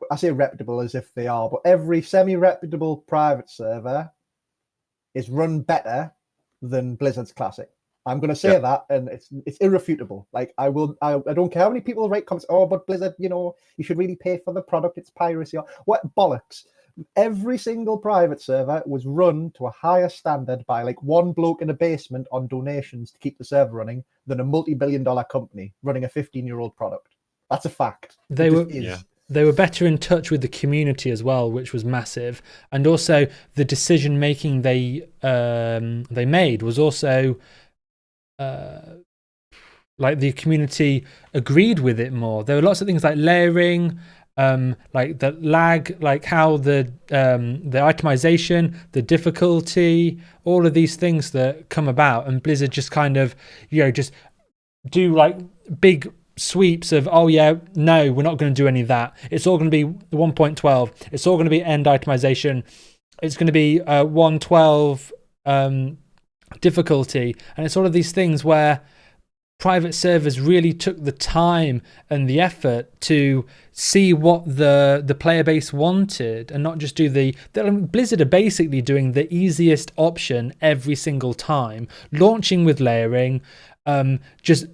I say reputable as if they are, but every semi-reputable private server is run better than Blizzard's Classic. I'm going to say that, and it's irrefutable. Like I don't care how many people write comments. Oh, but Blizzard, you should really pay for the product. It's piracy. What bollocks? Every single private server was run to a higher standard by like one bloke in a basement on donations to keep the server running than a multi-billion-dollar company running a 15-year-old product. That's a fact. They were better in touch with the community as well, which was massive, and also the decision making they made was also like the community agreed with it more. There were lots of things like layering, like the lag, like how the itemization, the difficulty, all of these things that come about, and Blizzard just kind of just do like big sweeps of, oh yeah, no, we're not going to do any of that. It's all going to be 1.12. It's all going to be end itemization. It's going to be 112 difficulty, and it's all of these things where private servers really took the time and the effort to see what the player base wanted, and not just do Blizzard are basically doing the easiest option every single time, launching with layering, just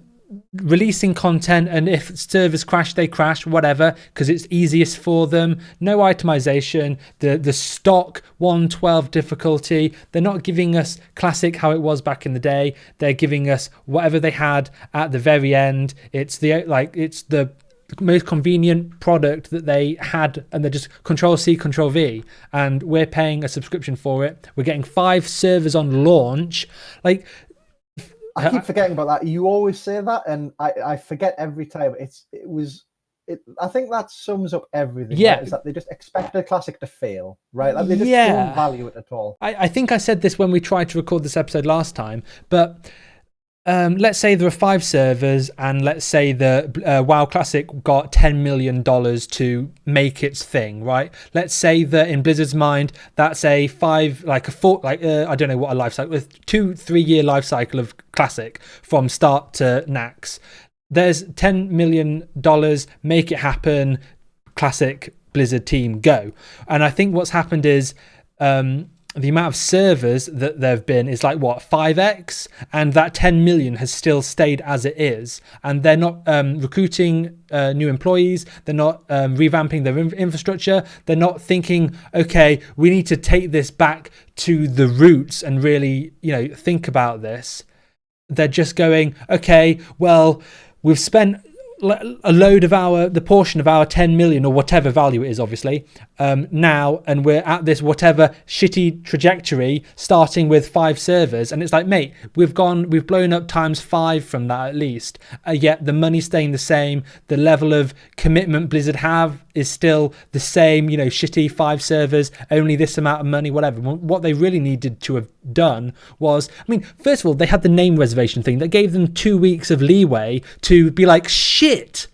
releasing content, and if servers crash, they crash, whatever, because it's easiest for them. No itemization, the stock 112 difficulty. They're not giving us Classic how it was back in the day. They're giving us whatever they had at the very end. It's the most convenient product that they had, and they're just Control-C, Control-V, and we're paying a subscription for it. We're getting 5 servers on launch. Like, I keep forgetting about that. You always say that, and I forget every time. I think that sums up everything. Yeah, right? Is that they just expect a Classic to fail, right? Like they just don't value it at all. I think I said this when we tried to record this episode last time, but let's say there are 5 servers, and let's say the WoW Classic got $10 million to make its thing, right? Let's say that in Blizzard's mind, that's I don't know what a life cycle, with 2-3 year life cycle of Classic from start to Nax. There's $10 million, make it happen, Classic Blizzard team, go. And I think what's happened is the amount of servers that there have been is like 5x, and that 10 million has still stayed as it is, and they're not recruiting new employees, they're not revamping their infrastructure, they're not thinking, okay, we need to take this back to the roots and really think about this. They're just going, okay, well, we've spent a load of the portion of our 10 million or whatever value it is, obviously, now, and we're at this whatever shitty trajectory, starting with 5 servers, and it's like, mate, we've blown up times 5 from that at least, yet the money's staying the same, the level of commitment Blizzard have is still the same, shitty 5 servers, only this amount of money, whatever. What they really needed to have done was, first of all, they had the name reservation thing that gave them 2 weeks of leeway to be like, shit,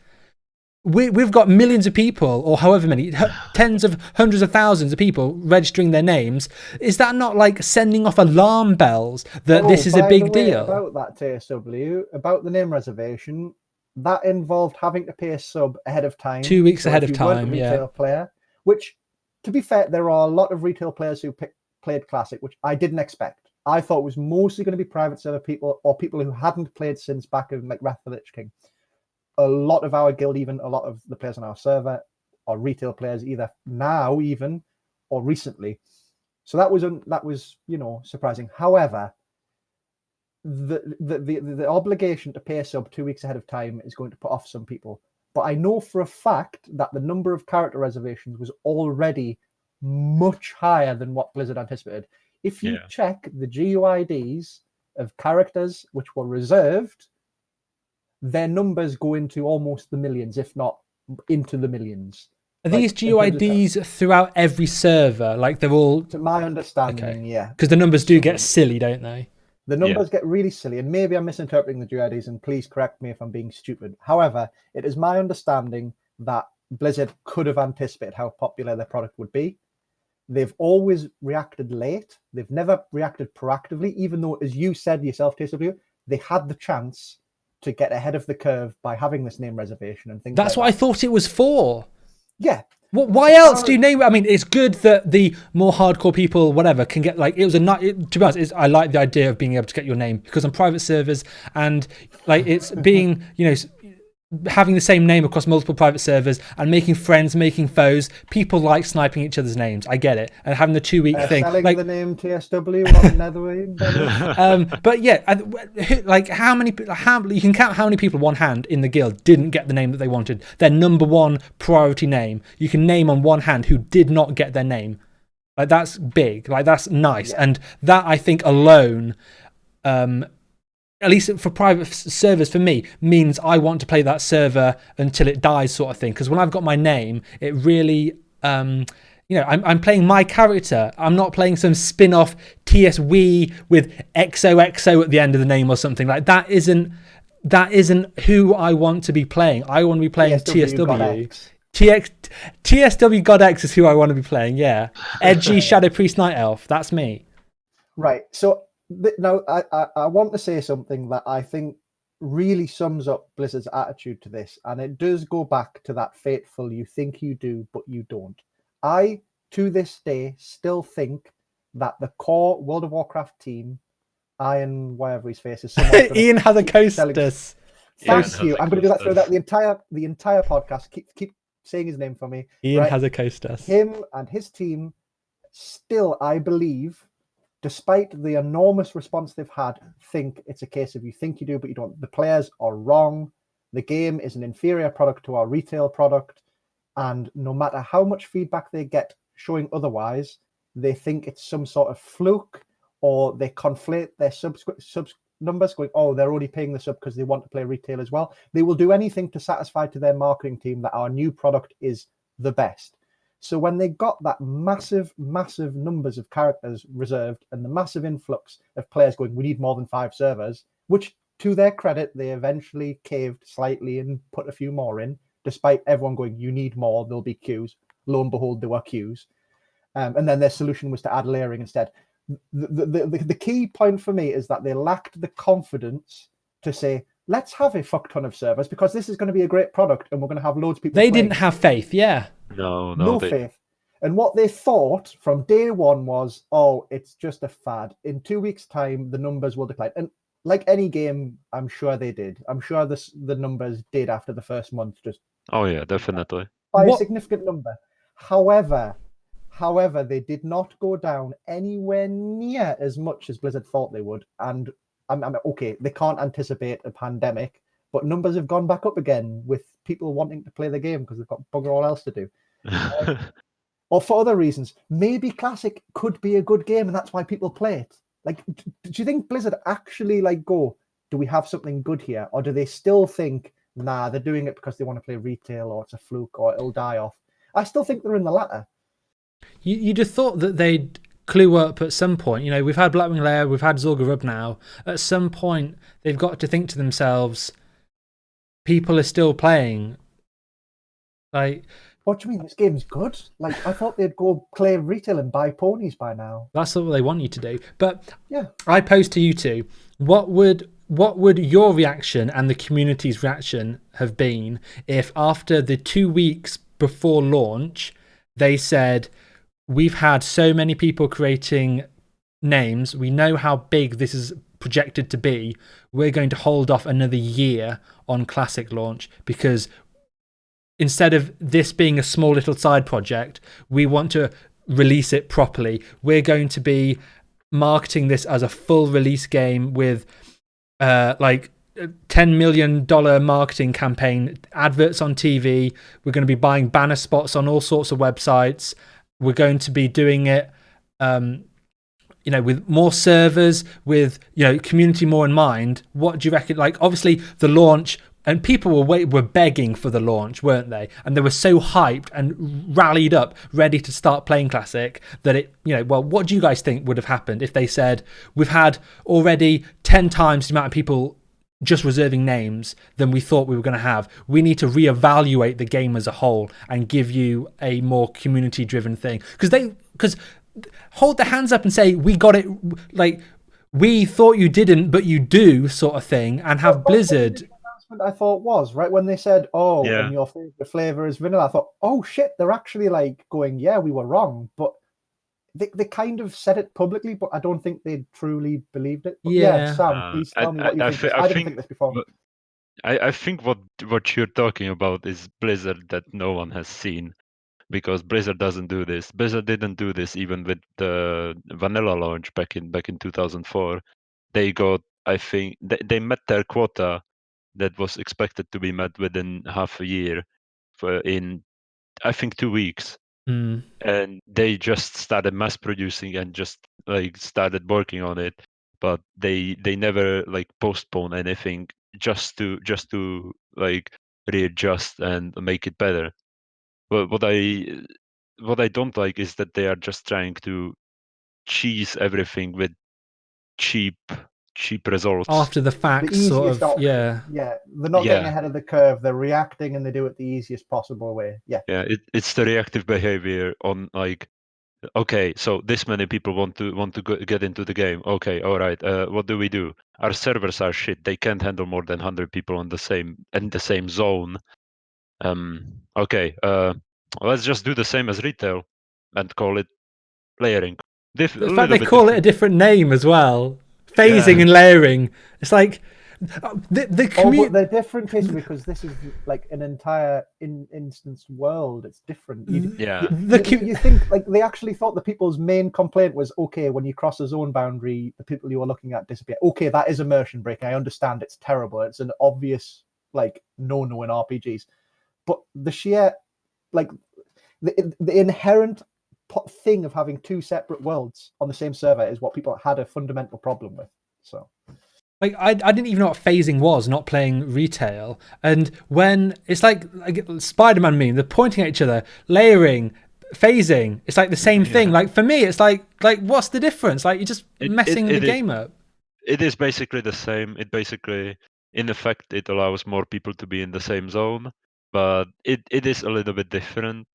we've got millions of people, or however many, tens of hundreds of thousands of people registering their names. Is that not like sending off alarm bells that this is a big deal? About that TSW, about the name reservation, that involved having to pay a sub ahead of time. 2 weeks ahead of time, retail player, which, to be fair, there are a lot of retail players who played Classic, which I didn't expect. I thought it was mostly going to be private server people or people who hadn't played since back in like Wrath of the Lich King. A lot of our guild, even a lot of the players on our server, are retail players, either now even or recently. So that was surprising. However, the obligation to pay a sub 2 weeks ahead of time is going to put off some people. But I know for a fact that the number of character reservations was already much higher than what Blizzard anticipated. If you check the GUIDs of characters which were reserved, their numbers go into almost the millions, if not into the millions. Are these GUIDs throughout every server? Like they're all... To my understanding, yeah. Because the numbers do get silly, don't they? The numbers get really silly, and maybe I'm misinterpreting the GUIDs, and please correct me if I'm being stupid. However, it is my understanding that Blizzard could have anticipated how popular their product would be. They've always reacted late. They've never reacted proactively, even though, as you said yourself, TSW, they had the chance to get ahead of the curve by having this name reservation and things. That's what I thought it was for. Yeah. Why else do you name it? It's good that the more hardcore people, whatever, can get like, it was to be honest, I like the idea of being able to get your name because on private servers and like it's being, having the same name across multiple private servers and making friends, making foes. People like sniping each other's names. I get it. And having the 2 week thing. Selling like, the name TSW on Netherwing. But yeah, like how many, you can count how many people one hand in the guild didn't get the name that they wanted. Their number one priority name. You can name on one hand who did not get their name. Like that's big. Like that's nice. Yeah. And that I think alone, at least for private servers, for me, means I want to play that server until it dies sort of thing. Because when I've got my name, it really, I'm playing my character. I'm not playing some spin-off TSW with XOXO at the end of the name or something. Like that isn't who I want to be playing. I want to be playing TSW. TSW God X is who I want to be playing, yeah. Edgy Shadow Priest Night Elf, that's me. Right, so... Now, I want to say something that I think really sums up Blizzard's attitude to this, and it does go back to that fateful you think you do, but you don't. I, to this day, still think that the core World of Warcraft team, Ian, whatever his face is... Ian Hazzikostas. Thank you. I'm going to do that throughout the entire podcast. Keep saying his name for me. Ian Hazzikostas. Him and his team still, I believe... despite the enormous response they've had, think it's a case of you think you do, but you don't. The players are wrong. The game is an inferior product to our retail product. And no matter how much feedback they get showing otherwise, they think it's some sort of fluke, or they conflate their sub numbers going, oh, they're already paying the sub because they want to play retail as well. They will do anything to satisfy to their marketing team that our new product is the best. So when they got that massive, massive numbers of characters reserved and the massive influx of players going, we need more than 5 servers, which to their credit, they eventually caved slightly and put a few more in, despite everyone going, you need more, there'll be queues. Lo and behold, there were queues. And then their solution was to add layering instead. The key point for me is that they lacked the confidence to say, let's have a fuck ton of servers because this is going to be a great product and we're going to have loads of people playing. Didn't have faith, yeah. No faith. And what they thought from day one was, oh, it's just a fad. In 2 weeks' time, the numbers will decline. And like any game, I'm sure they did. I'm sure the numbers did after the first month. Just oh yeah, definitely. By a significant number. However, they did not go down anywhere near as much as Blizzard thought they would. And I'm okay, they can't anticipate a pandemic, but numbers have gone back up again with people wanting to play the game because they've got bugger all else to do. Or for other reasons, maybe Classic could be a good game and that's why people play it. Like, do you think Blizzard actually like go, do we have something good here? Or do they still think, nah, they're doing it because they want to play retail or it's a fluke or it'll die off? I still think they're in the latter. You'd have thought that they'd clue up at some point. You know, we've had Blackwing Lair, we've had Zul'Gurub now. At some point, they've got to think to themselves, people are still playing. Like, what do you mean? This game's good. Like, I thought they'd go play retail and buy ponies by now. that's what they want you to do. But yeah, I pose to you two, what would your reaction and the community's reaction have been if after the 2 weeks before launch, they said, we've had so many people creating names, we know how big this is projected to be, we're going to hold off another year on Classic launch because instead of this being a small little side project, we want to release it properly. We're going to be marketing this as a full release game with like $10 million marketing campaign, adverts on TV. We're going to be buying banner spots on all sorts of websites. We're going to be doing it, with more servers, with, community more in mind. What do you reckon? Like, obviously, the launch, and people were begging for the launch, weren't they? And they were so hyped and rallied up, ready to start playing Classic, that it, well, what do you guys think would have happened if they said, we've had already 10 times the amount of people just reserving names than we thought we were going to have. We need to reevaluate the game as a whole and give you a more community-driven thing. Because hold their hands up and say, we got it, like, we thought you didn't, but you do, sort of thing, and have Blizzard... I thought was right when they said, and your favorite flavor is vanilla. I thought, oh shit, they're actually like going, yeah, we were wrong, but they kind of said it publicly, but I don't think they truly believed it. But Sam, please tell me what you think. I didn't think this before. I think what you're talking about is Blizzard that no one has seen, because Blizzard doesn't do this. Blizzard didn't do this even with the vanilla launch back in 2004. They got, I think, they met their quota that was expected to be met within half a year in, I think, 2 weeks. And they just started mass producing and just like started working on it, but they never like postpone anything just to like readjust and make it better. But what I don't like is that they are just trying to cheese everything with cheap results after the fact, the sort of option. yeah, they're not getting ahead of the curve, they're reacting and they do it the easiest possible way. It's the reactive behavior on like, okay, so this many people want to get into the game. Okay, all right. What do? Our servers are shit. They can't handle more than 100 people in the same zone. Okay. Let's just do the same as retail and call it layering. The fact they call it a different name as well, phasing and layering. It's like but they're different cases because this is like an entire instance world. It's different. You think like they actually thought the people's main complaint was, okay, when you cross a zone boundary, the people you were looking at disappear. Okay, that is immersion breaking. I understand it's terrible. It's an obvious like no-no in RPGs. But the sheer like the inherent thing of having two separate worlds on the same server is what people had a fundamental problem with. So like I didn't even know what phasing was, not playing retail. And when it's like Spider-Man meme, they're pointing at each other, layering, phasing, it's like the same thing. Like for me, it's like what's the difference? Like you're just messing the game up. It is basically the same. It basically, in effect, it allows more people to be in the same zone, but it is a little bit different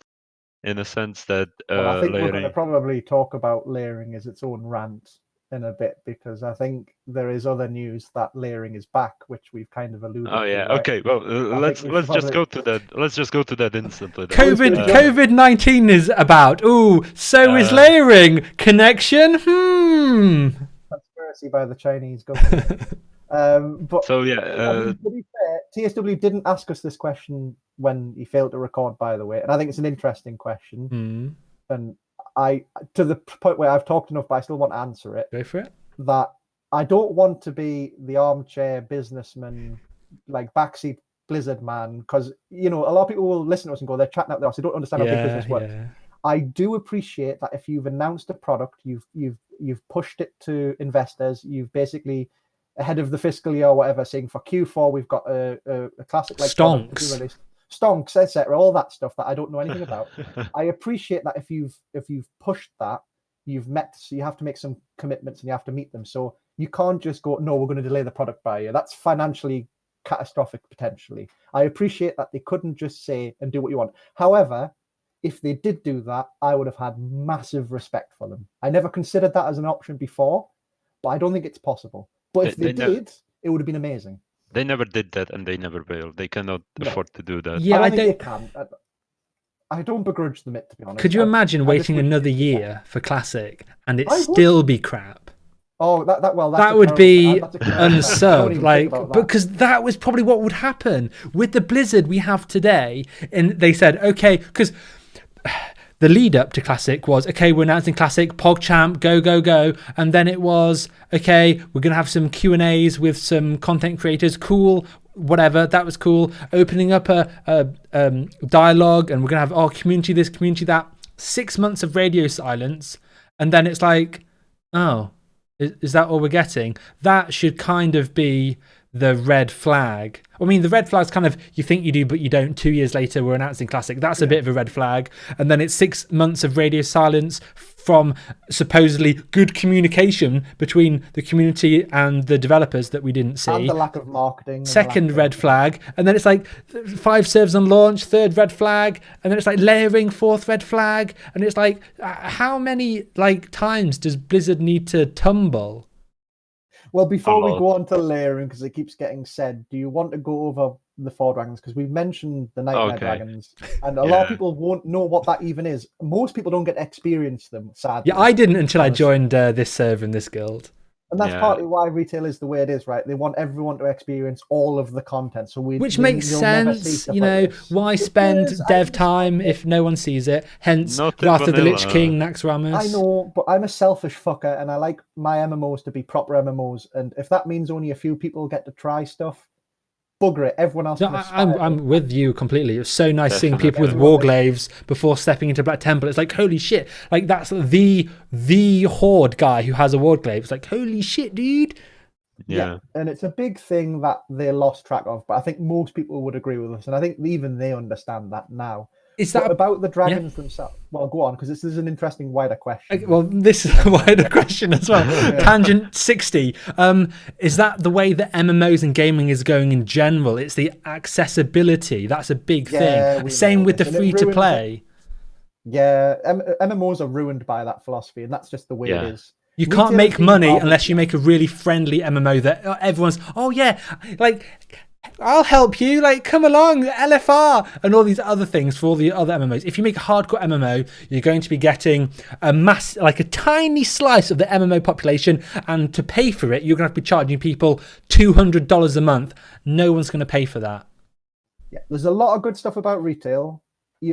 in a sense that I think layering... we're going to probably talk about layering as its own rant in a bit, because I think there is other news that layering is back, which we've kind of alluded to. Right? Okay. Well, let's just go to that. Let's just go to that instantly. COVID-19 is about. Ooh, so is layering. Connection? Conspiracy by the Chinese government. But so to be fair, TSW didn't ask us this question when he failed to record, by the way, and I think it's an interesting question. And I, to the point where I've talked enough, but I still want to answer it. Go for it. That I don't want to be the armchair businessman like backseat Blizzard man, because a lot of people will listen to us and go, they're chatting out there, so they don't understand how big business works. I do appreciate that if you've announced a product, you've pushed it to investors, you've basically ahead of the fiscal year or whatever, saying for Q4 we've got a classic like stonks, etc., all that stuff that I don't know anything about. I appreciate that if you've pushed that, you've met, so you have to make some commitments and you have to meet them. So you can't just go, no, we're going to delay the product by a year. That's financially catastrophic potentially. I appreciate that they couldn't just say and do what you want. However, if they did do that, I would have had massive respect for them. I never considered that as an option before, but I don't think it's possible. But if they did, it would have been amazing. They never did that, and they never will. They cannot afford to do that. Yeah, I don't think they can. I don't begrudge them it, to be honest. Could you imagine waiting another year for Classic and it still be crap? Oh, that would be unsub. Like, because that was probably what would happen with the Blizzard we have today. And they said, okay, because the lead up to Classic was, okay, we're announcing Classic, PogChamp, go. And then it was, okay, we're going to have some Q&As with some content creators. Cool, whatever, that was cool. Opening up a dialogue, and we're going to have, community this, community that. 6 months of radio silence. And then it's like, oh, is that all we're getting? That should kind of be the red flag. I mean, the red flag's kind of, you think you do, but you don't. 2 years later, we're announcing Classic. That's a bit of a red flag. And then it's 6 months of radio silence from supposedly good communication between the community and the developers that we didn't see. And the lack of marketing. Second red flag. And then it's like 5 servers on launch, third red flag. And then it's like layering, fourth red flag. And it's like, how many times does Blizzard need to tumble? Well, before we go on to layering, because it keeps getting said, do you want to go over the 4 dragons? Because we've mentioned the Nightmare Dragons, and a lot of people won't know what that even is. Most people don't get to experience them, sadly. Yeah, I didn't until I joined this server in this guild. And that's partly why retail is the way it is, right? They want everyone to experience all of the content. Which makes sense, why spend dev time if no one sees it? Hence, Wrath of the Lich King, Naxxramas. I know, but I'm a selfish fucker, and I like my MMOs to be proper MMOs. And if that means only a few people get to try stuff, bugger it. Everyone else. I'm with you completely. It's so nice seeing people with warglaves before stepping into Black Temple. It's like, holy shit! Like, that's the horde guy who has a warglaive. It's like, holy shit, dude. Yeah, and it's a big thing that they lost track of. But I think most people would agree with us, and I think even they understand that now. Is that about the dragons themselves? Well, go on, because this is an interesting wider question. Well, this is a wider question as well. Tangent 60. Is that the way that MMOs and gaming is going in general? It's the accessibility. That's a big thing. Same with the free-to-play. Yeah, MMOs are ruined by that philosophy, and that's just the way it is. You can't make money unless you make a really friendly MMO that everyone's, I'll help you, come along, LFR, and all these other things for all the other MMOs. If you make a hardcore MMO, you're going to be getting a tiny slice of the MMO population, and to pay for it, you're going to have to be charging people $200 a month. No one's going to pay for that. Yeah, there's a lot of good stuff about retail.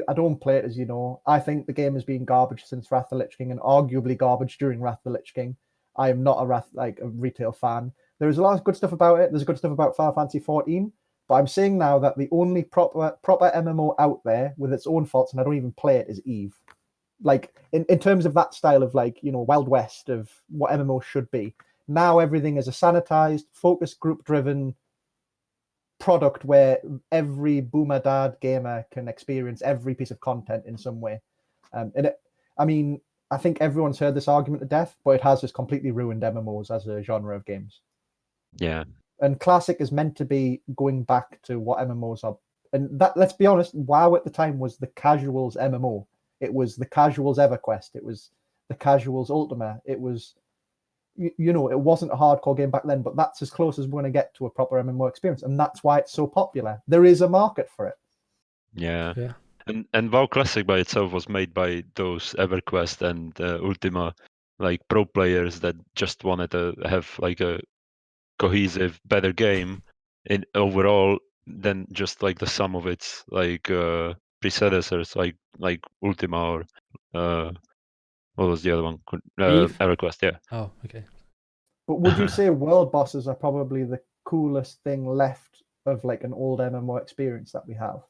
I don't play it, as you know. I think the game has been garbage since Wrath of the Lich King, and arguably garbage during Wrath of the Lich King. I am not a retail fan. There is a lot of good stuff about it. There's good stuff about Final Fantasy 14, but I'm saying now that the only proper MMO out there with its own faults, and I don't even play it, is Eve. In terms of that style of Wild West of what MMO should be. Now everything is a sanitized, focus group driven product where every boomer dad gamer can experience every piece of content in some way. I think everyone's heard this argument to death, but it has just completely ruined MMOs as a genre of games. Yeah. And Classic is meant to be going back to what MMOs are. And that, let's be honest, WoW at the time was the casuals MMO. It was the casuals EverQuest. It was the casuals Ultima. It was, it wasn't a hardcore game back then, but that's as close as we're going to get to a proper MMO experience. And that's why it's so popular. There is a market for it. Yeah. And WoW Classic by itself was made by those EverQuest and Ultima, pro players that just wanted to have a cohesive, better game in overall than just the sum of its predecessors, like Ultima or what was the other one? EverQuest, yeah. Oh, okay. But would you say world bosses are probably the coolest thing left of like an old MMO experience that we have.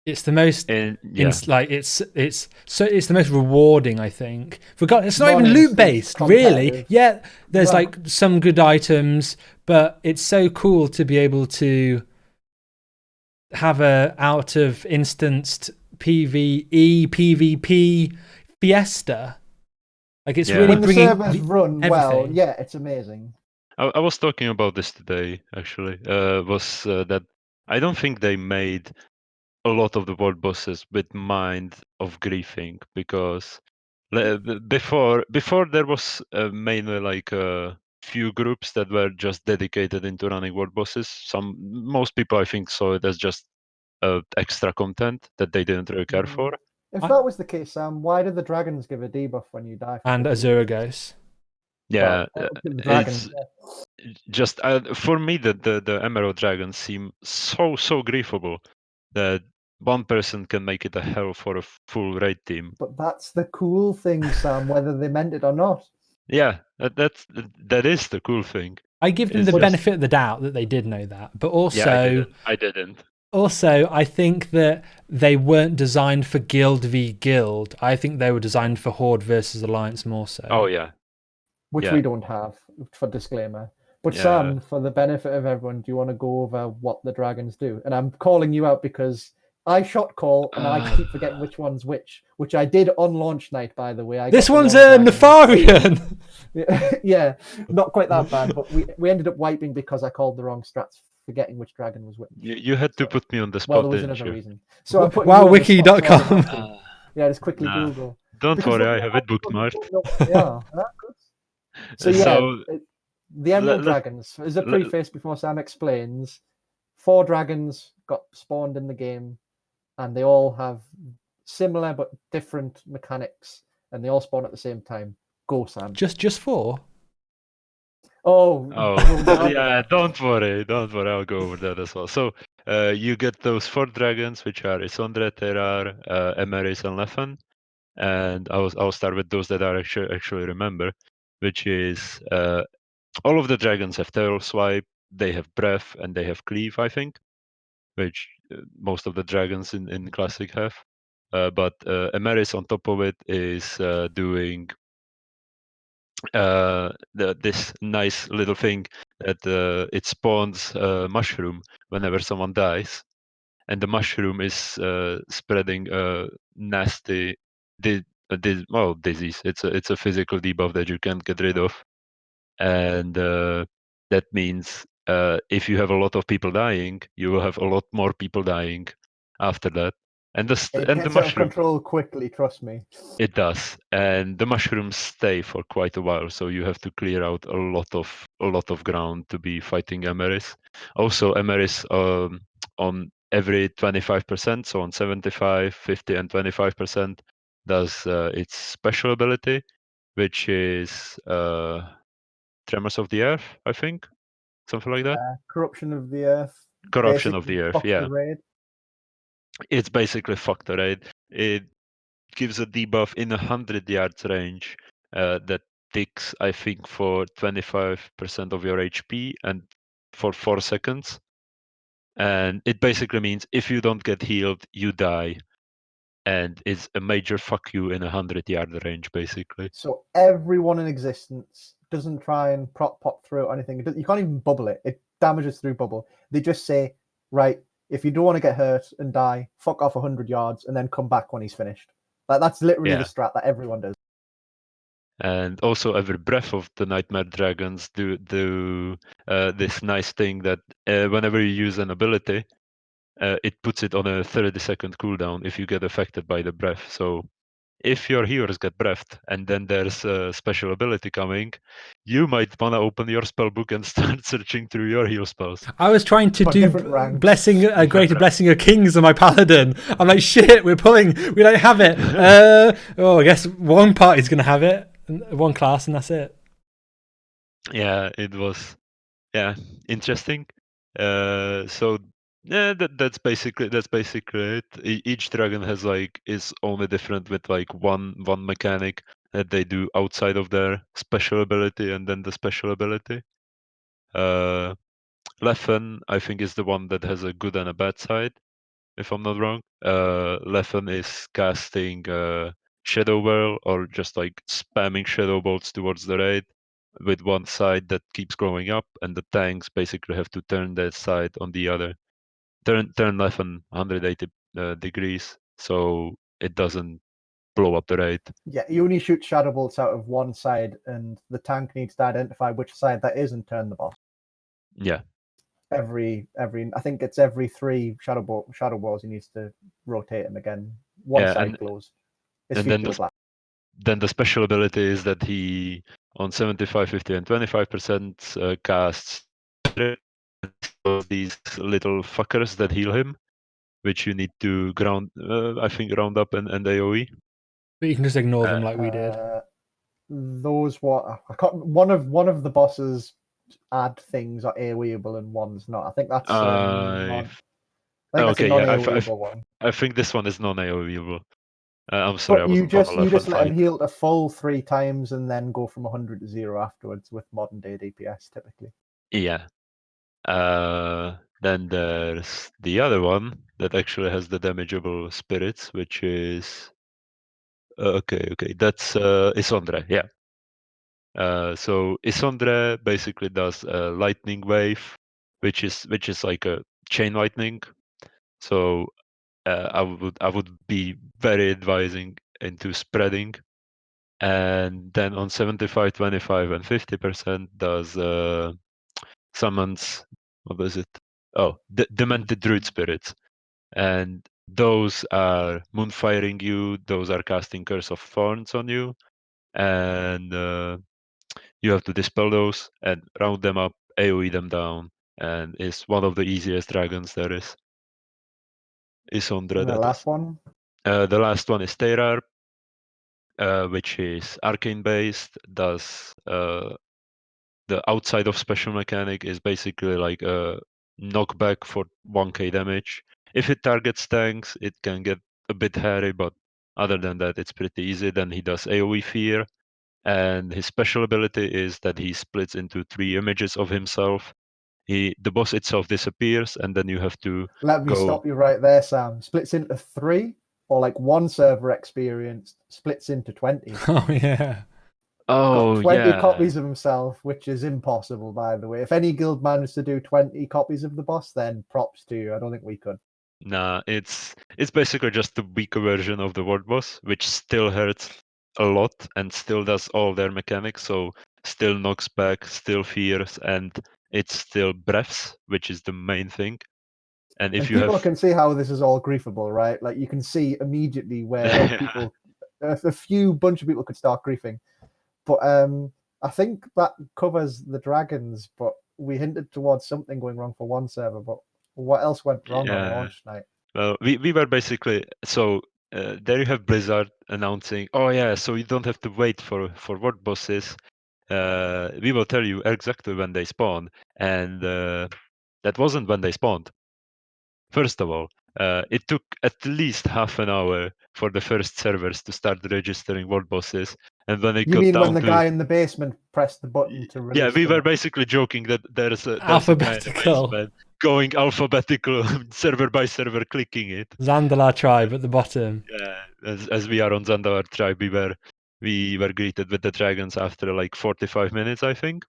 It's the most And yeah, it's the most rewarding, I think. It's not even Non-instant loot based, really. competitive. Yeah, there's No. like some good items, but it's so cool to be able to have a out of instanced PvE PvP fiesta. Like it's Yeah. really When the bringing servers run well, everything. yeah, it's amazing. I was talking about this today, actually. That I don't think they made a lot of the world bosses with mind of griefing, because before there was mainly like a few groups that were just dedicated into running world bosses. Most people, I think, saw it as just extra content that they didn't really care for. If that was the case, Sam, why did the dragons give a debuff when you die? And Azuragos. Yeah, Well, the dragons. just for me, the Emerald Dragons seem so griefable that one person can make it a hell for a full raid team. But that's the cool thing, Sam, whether they meant it or not. Yeah, that is the cool thing. I give them It's the just- benefit of the doubt that they did know that, but also I didn't. Also, I think that they weren't designed for guild v guild. I think they were designed for horde versus alliance more so. Oh yeah, Which Yeah. we don't have, for disclaimer. But Yeah. Sam, for the benefit of everyone, do you want to go over what the dragons do? And I'm calling you out because I shot call and I keep forgetting which one's which I did on launch night, by the way. This one's a Nefarian. Yeah, not quite that bad, but we ended up wiping because I called the wrong strats, forgetting which dragon was which. You had to put me on the Well, spot, there was didn't another you? reason. So I'm putting you on the spot, so I don't Wowwiki.com. have to. Yeah, just quickly Nah. Google. Don't Because worry, look, I have it bookmarked. Yeah, that's good. So yeah, So, the Emerald let- Dragons, as a let- preface before Sam explains, 4 dragons got spawned in the game, and they all have similar but different mechanics, and they all spawn at the same time. Go, Sam. Just 4? Oh, yeah, don't worry, I'll go over that as well. So, you get those 4 dragons, which are Isondre, Terrar, Emeris, and Leffen. And I'll start with those that I actually remember, which is all of the dragons have tail swipe, they have breath, and they have cleave, I think, which most of the dragons in classic have. But Emeris on top of it is doing this nice little thing that it spawns a mushroom whenever someone dies, and the mushroom is spreading a nasty disease. It's a physical debuff that you can't get rid of, and that means if you have a lot of people dying, you will have a lot more people dying after that. And It the gets out of mushroom, control quickly, trust me. it does, and the mushrooms stay for quite a while, so you have to clear out a lot of ground to be fighting Emeris. Also, Emeris on every 25%, so on 75, 50, and 25%, does its special ability, which is Tremors of the Earth, I think, something like that. Corruption of the Earth. Corruption of basically the Earth, fuck yeah. the raid. It's basically fuck the raid. It gives a debuff in 100 yards range that ticks, I think, for 25% of your HP and for 4 seconds. And it basically means if you don't get healed, you die. And it's a major fuck you in 100-yard range, basically. So everyone in existence doesn't try and pop through or anything. You can't even bubble it. It damages through bubble. They just say, right, if you don't want to get hurt and die, fuck off 100 yards and then come back when he's finished. That's literally the strat that everyone does. And also every breath of the Nightmare Dragons do this nice thing that whenever you use an ability, it puts it on a 30-second cooldown if you get affected by the breath. So if your healers get breathed and then there's a special ability coming, you might want to open your spellbook and start searching through your heal spells. I was trying to For do different ranks. greater blessing of kings on my paladin. I'm like, shit, we don't have it. I guess one party's gonna have it, one class, and that's it. Yeah, it was interesting. So yeah, that's basically it. Each dragon has like is only different with like one mechanic that they do outside of their special ability, and then the special ability. Leffen, I think, is the one that has a good and a bad side, if I'm not wrong. Leffen is casting Shadow Whirl or just like spamming Shadow Bolts towards the raid with one side that keeps growing up, and the tanks basically have to turn their side on the other. Turn Leffen 180 degrees so it doesn't blow up the raid. Yeah, you only shoot shadow bolts out of one side, and the tank needs to identify which side that is and turn the boss. Yeah. Every I think it's every 3 shadow balls he needs to rotate them again. One side closed. His and feet go black. then the special ability is that he on 75, 50, and 25% casts these little fuckers that heal him, which you need to I think round up and AoE. But you can just ignore them like we did. Those what I can't. One of the bosses add things are AoEable and one's not. I think that's that's a non-AoEable one. I think this one is non-AoEable. I'm sorry, But I wasn't on the you just let fight. him heal a full 3 times and then go from 100 to 0 afterwards with modern day DPS typically. Yeah. Then there's the other one that actually has the damageable spirits, which is okay. That's Isondre, yeah. So Isondre basically does a lightning wave, which is like a chain lightning. So I would be very advising into spreading, and then on 75, 25, and 50% does summons. What is it? Oh, demented druid spirits, and those are moonfiring you. Those are casting Curse of Thorns on you, and you have to dispel those and round them up, AoE them down, and it's one of the easiest dragons there is. Isondre, and the last one? The last one is Teyrar, which is arcane based, does the outside of special mechanic is basically like a knockback for 1k damage. If it targets tanks, it can get a bit hairy, but other than that, it's pretty easy. Then he does AoE fear, and his special ability is that he splits into 3 images of himself. The boss itself disappears, and then you have to Let me stop you right there, Sam. Splits into 3, or like one server experience splits into 20. Oh yeah. Oh, got 20 yeah. copies of himself, which is impossible, by the way. If any guild managed to do 20 copies of the boss, then props to you. I don't think we could. Nah, it's basically just the weaker version of the ward boss, which still hurts a lot and still does all their mechanics. So still knocks back, still fears, and it's still breaths, which is the main thing. And if you people have can see how this is all griefable, right? Like you can see immediately where people, a bunch of people could start griefing. But I think that covers the dragons. But we hinted towards something going wrong for one server. But what else went wrong on launch night? Well, we were basically so there you have Blizzard announcing, oh yeah, so you don't have to wait for ward bosses. We will tell you exactly when they spawn, and that wasn't when they spawned. First of all, it took at least half an hour for the first servers to start registering world bosses, and when it You got mean down when the to guy in the basement pressed the button to release? yeah, we were them? basically joking that there's a guy in the Alphabetical. basement going alphabetical server by server, clicking it. Zandalar tribe at the bottom. Yeah, as we are on Zandalar tribe, we were greeted with the dragons after like 45 minutes, I think.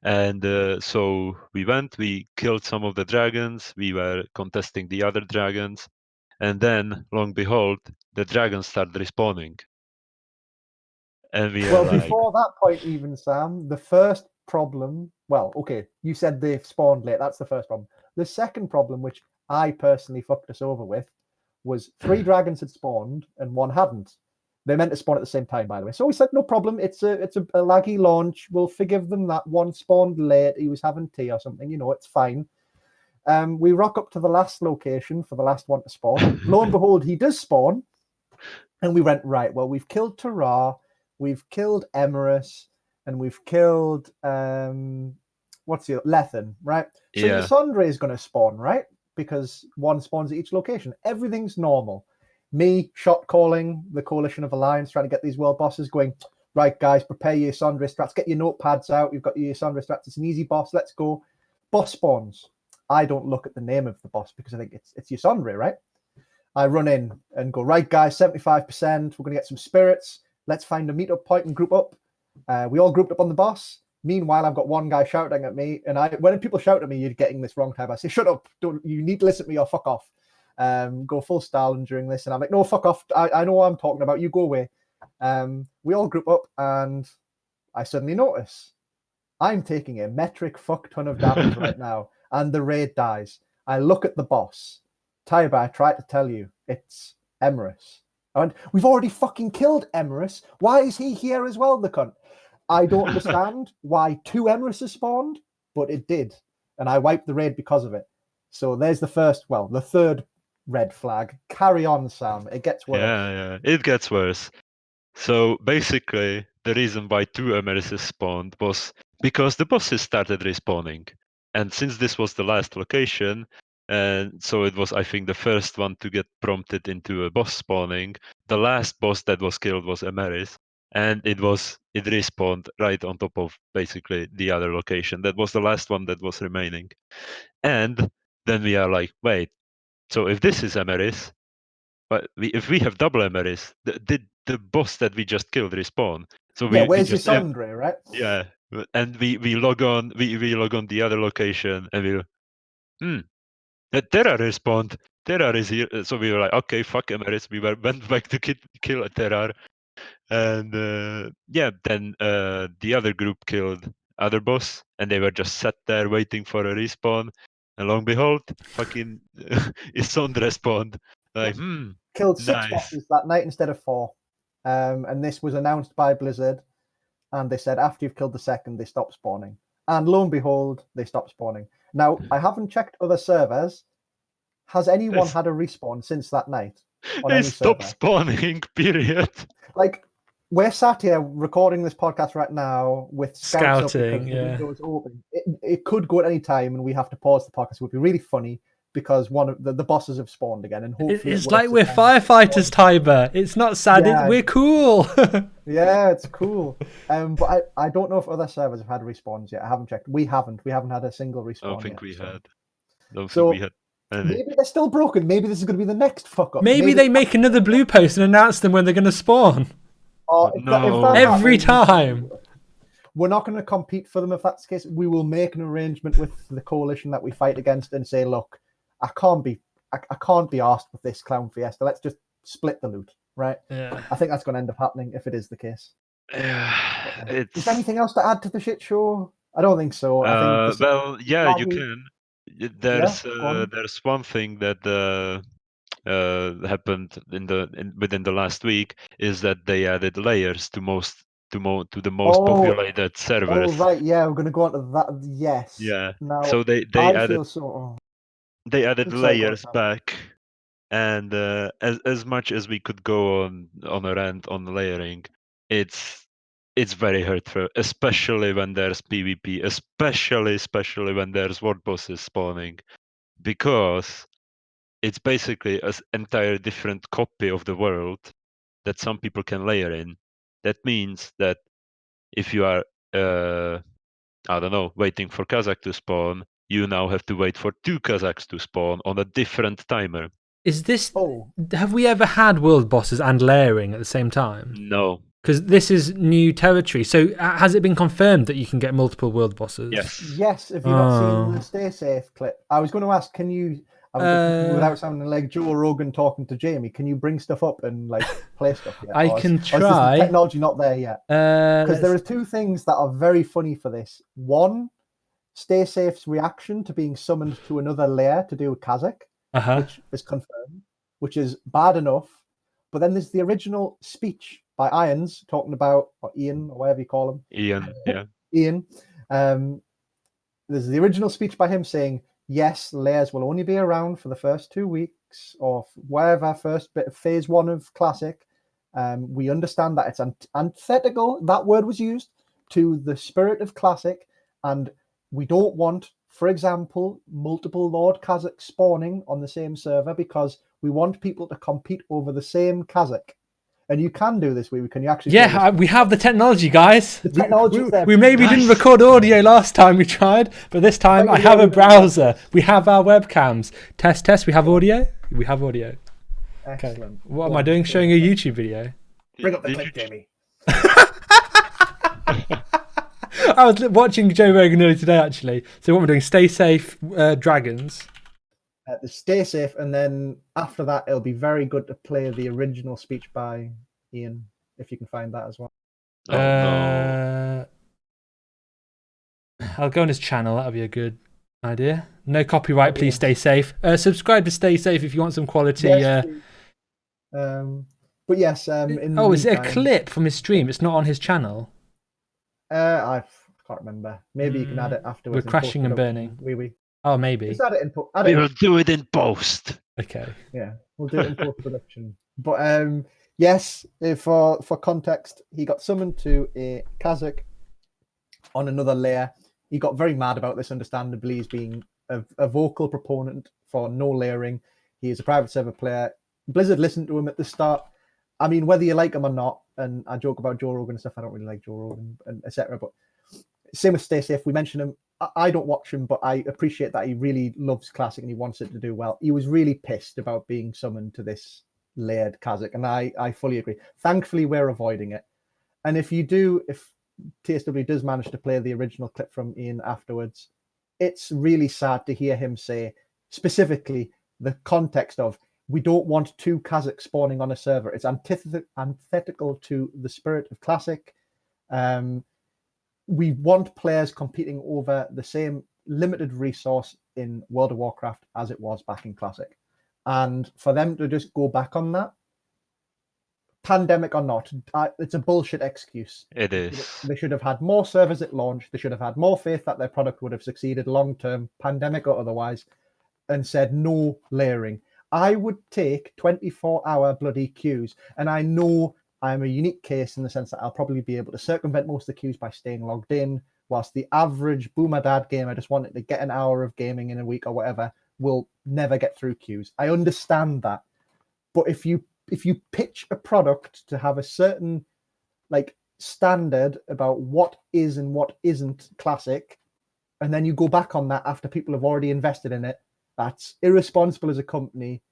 And so we killed some of the dragons, we were contesting the other dragons, and then, lo and behold, the dragons started respawning. And we Well, are like, before that point, even Sam, the first problem. Well, okay, you said they spawned late. That's the first problem. The second problem, which I personally fucked us over with, was 3 dragons had spawned and 1 hadn't. They meant to spawn at the same time, by the way. So we said, no problem. It's a laggy launch. We'll forgive them that. 1 spawned late. He was having tea or something. It's fine. We rock up to the last location for the last one to spawn. Lo and behold, he does spawn. And we went, right, well, we've killed Terrar, we've killed Emerus, and we've killed Lethen, right? So yeah. Isondre is going to spawn, right? Because 1 spawns at each location. Everything's normal. Me shot calling the Coalition of Alliance, trying to get these world bosses, going, right, guys, prepare your Isondre strats, get your notepads out. You've got your Isondre strats. It's an easy boss. Let's go. Boss spawns. I don't look at the name of the boss because I think it's Yusandre, right? I run in and go, right, guys, 75%. We're going to get some spirits. Let's find a meetup point and group up. We all grouped up on the boss. Meanwhile, I've got one guy shouting at me, and when people shout at me, you're getting this wrong type. I say, shut up. You need to listen to me or fuck off. Go full Stalin during this. And I'm like, no, fuck off. I know what I'm talking about. You go away. We all group up, and I suddenly notice I'm taking a metric fuck ton of damage right now, and the raid dies. I look at the boss. Tiber, I tried to tell you, it's Emerus. And we've already fucking killed Emerus. Why is he here as well, the cunt? I don't understand why 2 Emeruses spawned, but it did. And I wiped the raid because of it. So there's the third red flag. Carry on, Sam. It gets worse. Yeah, it gets worse. So basically, the reason why 2 Emeruses spawned was because the bosses started respawning. And since this was the last location, and so it was, I think, the first one to get prompted into a boss spawning, the last boss that was killed was Emerus. And it respawned right on top of basically the other location. That was the last one that was remaining. And then we are like, wait, so if this is Emerus, but if we have double Emerus, did the boss that we just killed respawn? So where's just Yusandre, right? Yeah, and we log on the other location and Terra respawned. Terra is here, so we were like, okay, fuck Emerus. We went back to kill Terra, and then the other group killed other boss, and they were just sat there waiting for a respawn, and lo and behold, fucking Isondre spawned. Like, Killed 6 nice. bosses that night instead of 4. And this was announced by Blizzard. And they said after you've killed the second, they stop spawning. And lo and behold, they stop spawning. Now, I haven't checked other servers. Has anyone had a respawn since that night? On They any stop server? spawning, period. Like, we're sat here recording this podcast right now with scouts up because the window is open. It could go at any time, and we have to pause the podcast. It would be really funny because one of the bosses have spawned again, and hopefully it's like we're firefighters, Tiber. It's not sad. Yeah. We're cool. Yeah, it's cool. But I don't know if other servers have had respawns yet. I haven't checked. We haven't had a single respawn. I don't think yet, we so. had. Don't So think we had any. maybe they're still broken. Maybe this is going to be the next fuck up. Maybe they make another blue post and announce them when they're going to spawn. No. Every time. We're not going to compete for them if that's the case. We will make an arrangement with the coalition that we fight against and say, look, I can't be asked with this clown fiesta. Let's just split the loot, right? Yeah. I think that's going to end up happening if it is the case. Is there anything else to add to the shit show? I don't think so. I think you can. There's one thing that happened within the last week is that they added layers to the most populated servers. Oh right, yeah, we're gonna go on to that. Yes. Yeah. Now so they added they added layers back, and as much as we could go on a rant on layering, it's very hurtful, especially when there's PvP, especially when there's world bosses spawning, because it's basically an entire different copy of the world that some people can layer in. That means that if you are, I don't know, waiting for Kazakh to spawn, you now have to wait for 2 Kazakhs to spawn on a different timer. Is this... Have we ever had world bosses and layering at the same time? No. Because this is new territory. So has it been confirmed that you can get multiple world bosses? Yes. Have you not seen the Staysafetv clip? I was going to ask, can you... without sounding like Joe Rogan talking to Jamie, can you bring stuff up and like play stuff yet? I can try. Or is the technology not there yet? Because there are 2 things that are very funny for this. One, Staysafetv's reaction to being summoned to another lair to do a Kazakh, which is confirmed, which is bad enough. But then there's the original speech by Irons talking about, or Ian, or whatever you call him. Ian, yeah. Ian. There's the original speech by him saying, yes, layers will only be around for the first 2 weeks or whatever, first bit of phase 1 of Classic. We understand that it's antithetical, that word was used, to the spirit of Classic, and we don't want, for example, multiple Lord Kazakh spawning on the same server because we want people to compete over the same Kazakh. And you can do this. Can you actually? We have the technology, guys. The technology's there. We maybe Nice. didn't record audio last time we tried, but this time I have a browser. We have our webcams. Test. We have audio. We have audio. Excellent. Okay. What am I doing? Showing a YouTube video. Bring up the clip, Jamie. I was watching Joe Rogan earlier today, actually. So what we're doing? Stay safe, dragons. The Stay Safe, and then after that, it'll be very good to play the original speech by Ian, if you can find that as well. Oh, no. I'll go on his channel. That'll be a good idea. No copyright. Please stay safe. Subscribe to Stay Safe if you want some quality. Yes, but yes. Is it a clip from his stream? It's not on his channel. I can't remember. Maybe you can add it afterwards. We're crashing and burning. We. Oh, maybe. Just add it in. We will do it in post. Okay. Yeah, we'll do it in post production. But yes, for context, he got summoned to a Kazakh on another layer. He got very mad about this, understandably. He's being a vocal proponent for no layering. He is a private server player. Blizzard listened to him at the start. I mean, whether you like him or not, and I joke about Joe Rogan and stuff, I don't really like Joe Rogan and etc. But same with Stay Safe. We mentioned him. I don't watch him, but I appreciate that he really loves Classic and he wants it to do well. He was really pissed about being summoned to this layered Kazakh, and I fully agree. Thankfully, we're avoiding it. And if TSW does manage to play the original clip from Ian afterwards, it's really sad to hear him say specifically the context of, we don't want two Kazakhs spawning on a server. It's antithetical to the spirit of Classic. We want players competing over the same limited resource in World of Warcraft as it was back in Classic. And for them to just go back on that, pandemic or not, it's a bullshit excuse. It is. They should have had more servers at launch. They should have had more faith that their product would have succeeded long-term, pandemic or otherwise, and said no layering. I would take 24-hour bloody queues, and I know I'm a unique case in the sense that I'll probably be able to circumvent most of the queues by staying logged in, whilst the average boomer dad gamer just wanted to get an hour of gaming in a week or whatever will never get through queues. I understand that. But if you pitch a product to have a certain standard about what is and what isn't Classic, and then you go back on that after people have already invested in it, that's irresponsible as a company.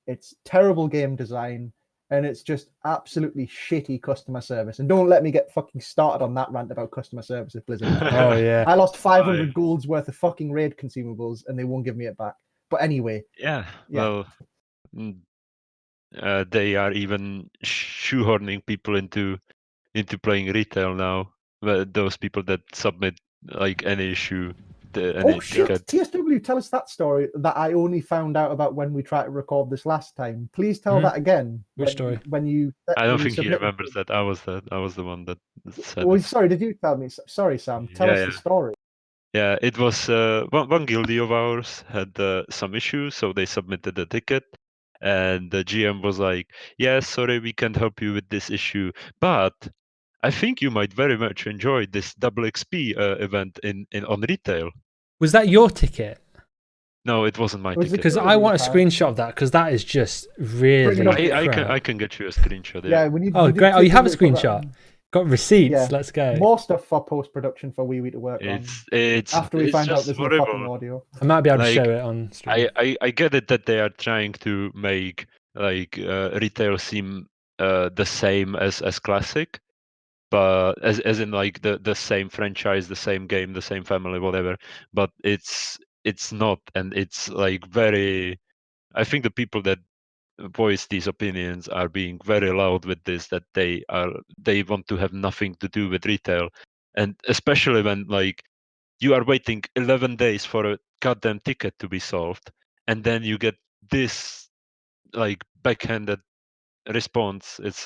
It's terrible game design. And it's just absolutely shitty customer service. And don't let me get fucking started on that rant about customer service at Blizzard. Oh, yeah. I lost 500 golds worth of fucking raid consumables and they won't give me it back. But anyway. Yeah. Well, they are even shoehorning people into playing retail now. Those people that submit any issue. TSW, tell us that story that I only found out about when we tried to record this last time. Please tell that again. Which story? I don't think he remembers that. I was the one that said. Oh, sorry. Did you tell me? Sorry, Sam. Tell us the story. Yeah, it was one guildie of ours had some issues, so they submitted a ticket, and the GM was like, "Yeah, sorry, we can't help you with this issue, but I think you might very much enjoy this double XP event on retail." Was that your ticket? No, it wasn't my ticket. Because I want a screenshot of that, because that is just really. I can get you a screenshot. Yeah, we need. Great! Oh, you have a screenshot. Got receipts. Yeah. Let's go. More stuff for post production for WeWe to work on. After we find out there's no fucking audio. I might be able to show it on stream. I get it that they are trying to make retail seem the same as Classic, but as in the same franchise, the same game, the same family, whatever. But it's not, and it's very. I think the people that voice these opinions are being very loud with this, that they want to have nothing to do with retail, and especially when you are waiting 11 days for a goddamn ticket to be solved, and then you get this backhanded response. It's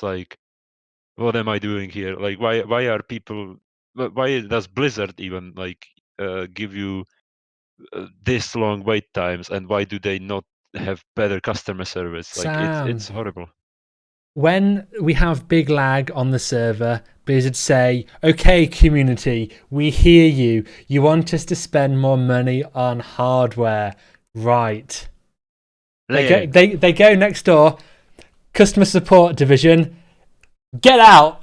what am I doing here? Why are people? Why does Blizzard even give you this long wait times, and why do they not have better customer service? Sam, it's horrible. When we have big lag on the server, Blizzard say, "Okay, community, we hear you. You want us to spend more money on hardware, right?" They go next door, customer support division. Get out!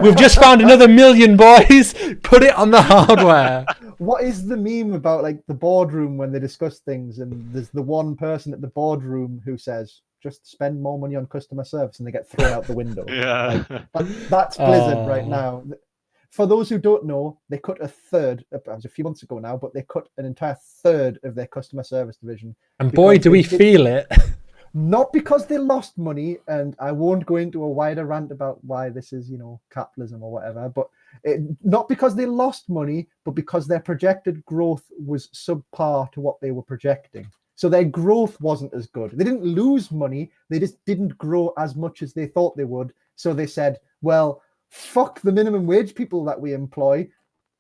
We've just found another million, boys. Put it on the hardware. What is the meme about like the boardroom when they discuss things, and there's the one person at the boardroom who says, "Just spend more money on customer service," and they get thrown out the window. Yeah. That's Blizzard right Oh. now. For those who don't know, they cut a third. It was a few months ago now, but they cut an entire third of their customer service division. And boy, because do we they did- feel it. Not because they lost money, and I won't go into a wider rant about why this is, capitalism or whatever, but not because they lost money, but because their projected growth was subpar to what they were projecting. So their growth wasn't as good. They didn't lose money, they just didn't grow as much as they thought they would. So they said, well, fuck the minimum wage people that we employ.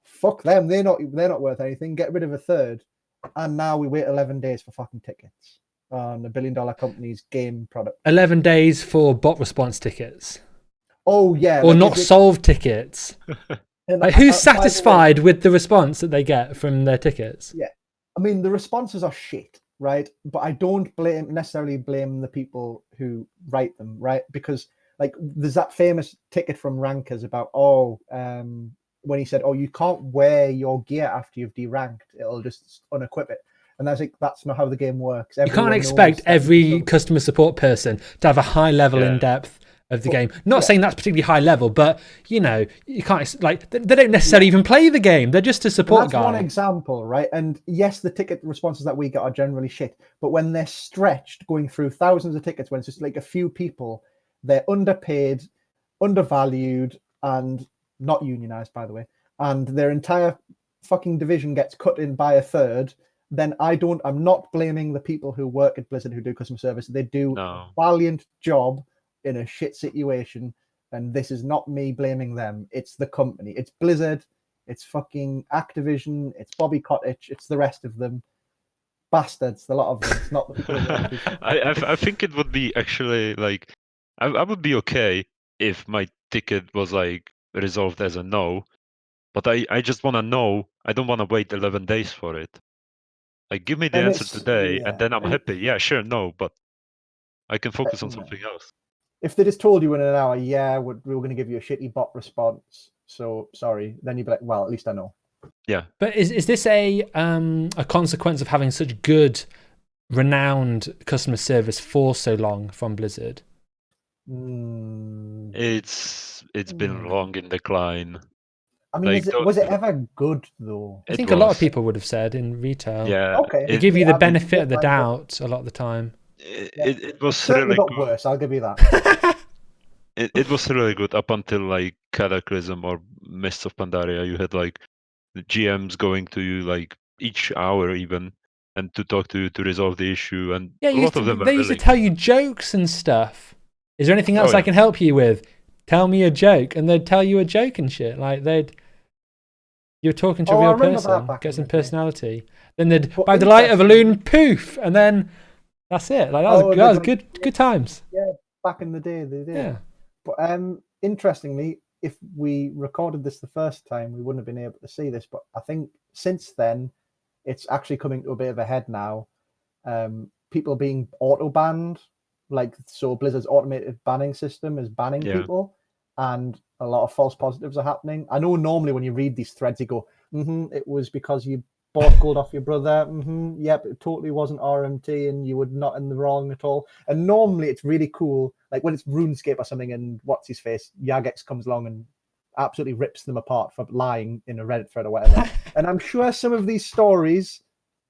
Fuck them. They're not worth anything. Get rid of a third. And now we wait 11 days for fucking tickets on a $1 billion company's game product. 11 days for bot response tickets. Oh yeah. Or not solved tickets. Like, who's satisfied with the response that they get from their tickets? Yeah. I mean, the responses are shit, right? But I don't necessarily blame the people who write them, right? Because like there's that famous ticket from Rankers about, when he said, you can't wear your gear after you've deranked, it'll just unequip it. And I think that's not how the game works. You can't expect every customer support person to have a high level in depth of the game. Not saying that's particularly high level, but you can't like they don't necessarily even play the game. They're just a support guy. That's one example, right? And yes, the ticket responses that we get are generally shit, but when they're stretched, going through thousands of tickets, when it's just like a few people, they're underpaid, undervalued, and not unionized, by the way, and their entire fucking division gets cut in by a third, then I'm not blaming the people who work at Blizzard who do customer service. They do a valiant job in a shit situation, and this is not me blaming them. It's the company. It's Blizzard. It's fucking Activision. It's Bobby Kotick. It's the rest of them. Bastards, a lot of them. It's not the people. I think it would be actually like I would be okay if my ticket was like resolved as a no, but I just want to know. I don't want to wait 11 days for it. Like, give me the answer today, and then I'm happy. Yeah, sure, no, but I can focus on something else. If they just told you in an hour, we're going to give you a shitty bot response, so sorry, then you'd be like, well, at least I know. Yeah. But is this a consequence of having such good, renowned customer service for so long from Blizzard? It's been long in decline. I mean, was it ever good though? I think a lot of people would have said in retail. Yeah. Okay. They give you the benefit of the doubt a lot of the time. It was certainly really got worse. I'll give you that. It was really good up until like Cataclysm or Mists of Pandaria. You had like the GMs going to you like each hour even, and to talk to you to resolve the issue. And a lot of them they used to tell you jokes and stuff. Is there anything else I can help you with? Tell me a joke, and they'd tell you a joke and shit. Like you're talking to a real person, get some personality. Then they'd by the light of a loon, poof, and then that's it. Like that was good times. Yeah, back in the day they did. Yeah. But interestingly, if we recorded this the first time, we wouldn't have been able to see this. But I think since then, it's actually coming to a bit of a head now. People being auto banned, so Blizzard's automated banning system is banning people, and a lot of false positives are happening. I know normally when you read these threads, you go, it was because you bought gold off your brother. Yep, it totally wasn't RMT, and you were not in the wrong at all. And normally it's really cool, like when it's RuneScape or something, and what's his face, Jagex comes along and absolutely rips them apart for lying in a Reddit thread or whatever. And I'm sure some of these stories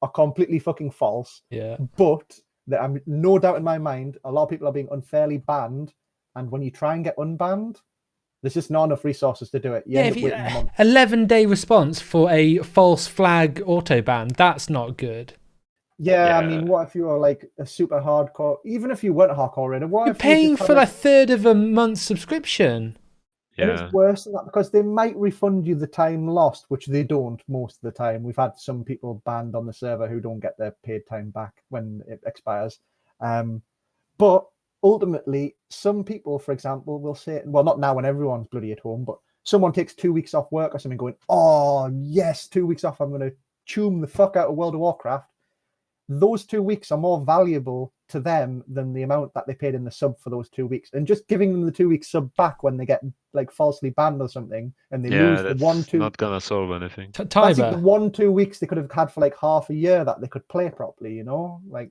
are completely fucking false. Yeah. But I'm no doubt in my mind, a lot of people are being unfairly banned, and when you try and get unbanned, there's just not enough resources to do it. 11-day response for a false flag auto ban. That's not good. Yeah, I mean, what if you were like a super hardcore? Even if you weren't a hardcore raider, you're paying for a third of a month's subscription. And it's worse than that because they might refund you the time lost, which they don't most of the time. We've had some people banned on the server who don't get their paid time back when it expires. But ultimately, some people, for example, will say, well, not now when everyone's bloody at home, but someone takes 2 weeks off work or something going, oh, yes, 2 weeks off, I'm going to tune the fuck out of World of Warcraft. those 2 weeks are more valuable to them than the amount that they paid in the sub for those 2 weeks. And just giving them the 2 weeks sub back when they get like falsely banned or something, and they lose the that's not gonna solve anything. that's like the Tiber. 1-2 weeks they could have had for like half a year that they could play properly, you know? Like,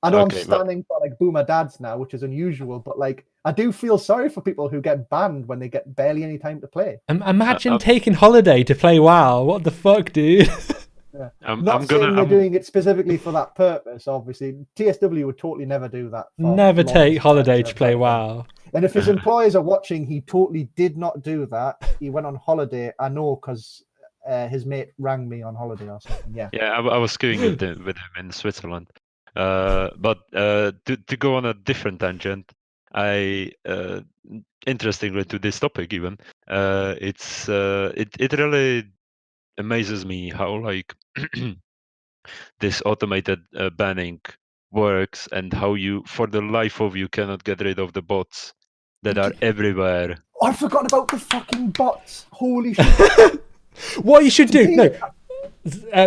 I know Okay, I'm standing for like boomer dads now, which is unusual, but like I do feel sorry for people who get banned when they get barely any time to play. Imagine taking holiday to play WoW. What the fuck, dude? Yeah. I'm Not gonna- saying they're I'm- doing it specifically for that purpose, obviously. TSW would totally never do that. for Never long take holiday terms to play of anything. WoW. And if his employers are watching, he totally did not do that. He went on holiday. I know because his mate rang me on holiday or something. Yeah. Yeah, I was skiing with him in Switzerland. But to go on a different tangent, I interestingly to this topic even, it really amazes me how like this automated banning works and how you for the life of you cannot get rid of the bots that are everywhere. Oh, I forgot about the fucking bots. Holy shit. What you should do,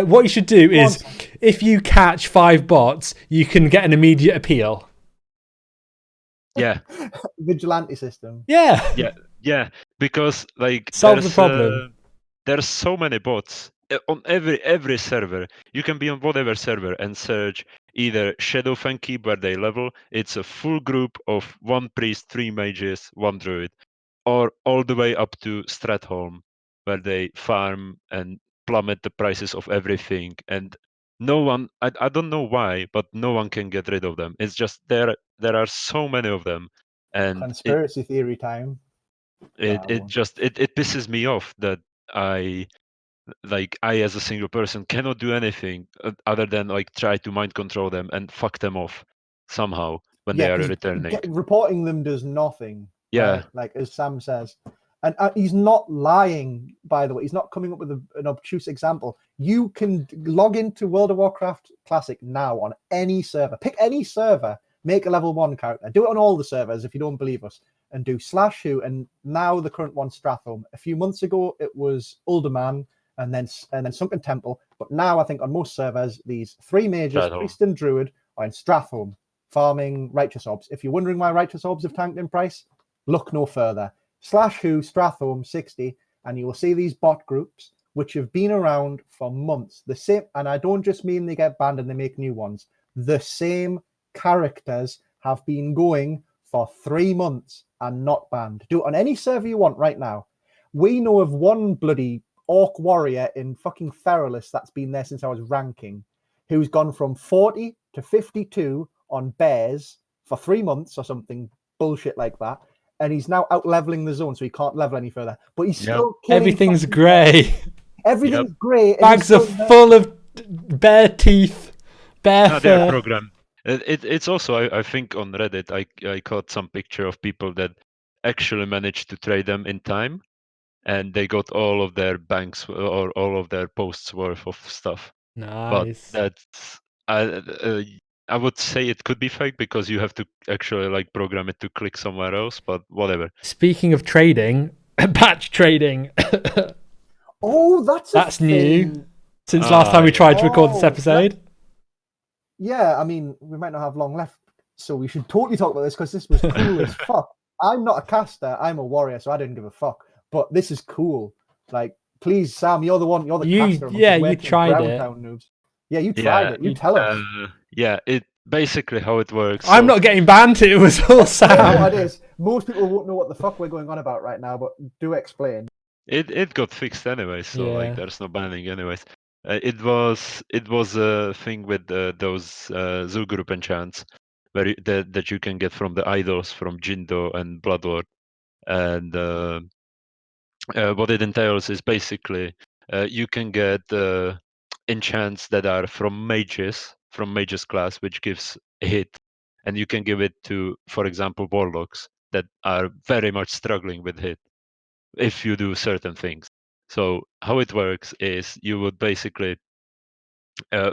what you should do is, if you catch 5 bots, you can get an immediate appeal. Yeah. Vigilante system. Yeah, Because like solve the problem. There's so many bots on every server. You can be on whatever server and search either Shadowfang Keep where they level. It's a full group of 1 priest, 3 mages, 1 druid, or all the way up to Stratholm where they farm and plummet the prices of everything. And no one, I don't know why, but no one can get rid of them. It's just there are so many of them, and Conspiracy theory time. it pisses me off that I as a single person cannot do anything other than like try to mind control them and fuck them off somehow when they are returning. Reporting them does nothing. Yeah. Right? Like as Sam says. And he's not lying, by the way. He's not coming up with an obtuse example. You can log into World of Warcraft Classic now on any server. Pick any server, make a level 1 character. Do it on all the servers if you don't believe us. And do /who, and now the current one, Stratholm. A few months ago, it was Uldaman, and then Sunken Temple. But now I think on most servers, these 3 mages, Stratholm. Priest and Druid, are in Stratholm, farming Righteous Orbs. If you're wondering why Righteous Orbs have tanked in price, look no further. /who Stratholm 60, and you will see these bot groups which have been around for months. The same, and I don't just mean they get banned and they make new ones. The same characters have been going for 3 months and not banned. Do it on any server you want right now. We know of one bloody orc warrior in fucking Feralis that's been there since I was ranking, who's gone from 40 to 52 on bears for 3 months or something bullshit like that. And he's now out leveling the zone, so he can't level any further. But he's still killing. Everything's grey. Everything's grey. Bags are full of bare teeth, bare fur. They're programmed. It's also I think on Reddit I caught some picture of people that actually managed to trade them in time, and they got all of their banks or all of their posts worth of stuff. Nice. But that's I would say it could be fake because you have to actually like program it to click somewhere else, but whatever. Speaking of trading, batch trading. Oh, that's new. Since last time we tried to record this episode. Yeah, I mean, we might not have long left, so we should totally talk about this because this was cool as fuck. I'm not a caster, I'm a warrior, so I didn't give a fuck. But this is cool. Like, please, Sam, you're the caster. Yeah, you tried it. Noobs. Yeah, you tried it. You tell us. Yeah, it basically how it works. I'm not getting banned. It was all Sam. I know what it is. Most people won't know what the fuck we're going on about right now, but do explain. It got fixed anyway, so like there's no banning anyways. It was a thing with those Zul'Gurub enchants where that you can get from the idols from Jindo and Bloodlord, and what it entails is basically you can get enchants that are from mages class, which gives a hit, and you can give it to, for example, warlocks that are very much struggling with hit if you do certain things. So how it works is you would basically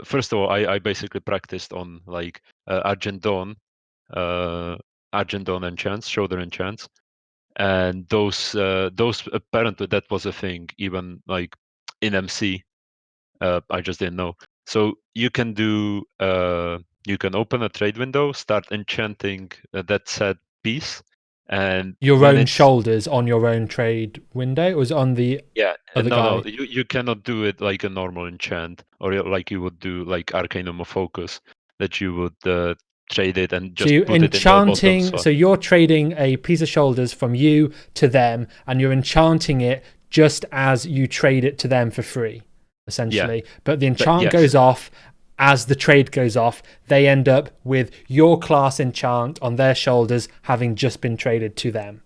first of all I basically practiced on like Argent Dawn enchants, shoulder enchants, and those apparently that was a thing even like in MC. I just didn't know. So you can do you can open a trade window, start enchanting that said piece, and Your when own it's shoulders on your own trade window? Or was it on the other no, guy? you cannot do it like a normal enchant, or like you would do like Arcanum of Focus, that you would trade it and So just you're put it in the bottom enchanting. slot. So you're trading a piece of shoulders from you to them, and you're enchanting it just as you trade it to them for free, essentially. But the enchant goes off as the trade goes off. They end up with your class enchant on their shoulders, having just been traded to them,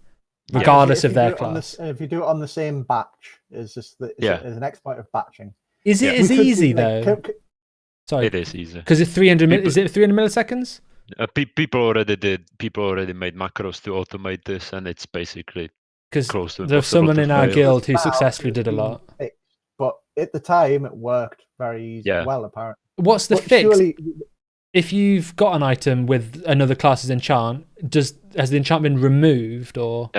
regardless of their class. If you do it on the same batch, is an exploit of batching. Is it as easy though? Sorry, it is easy because it's 300. Is it 300 milliseconds? People already made macros to automate this, and it's basically close to impossible. There's someone in our guild who successfully did a lot. But at the time, it worked very well, apparently. What's the fix? If you've got an item with another class's enchant, has the enchant been removed, or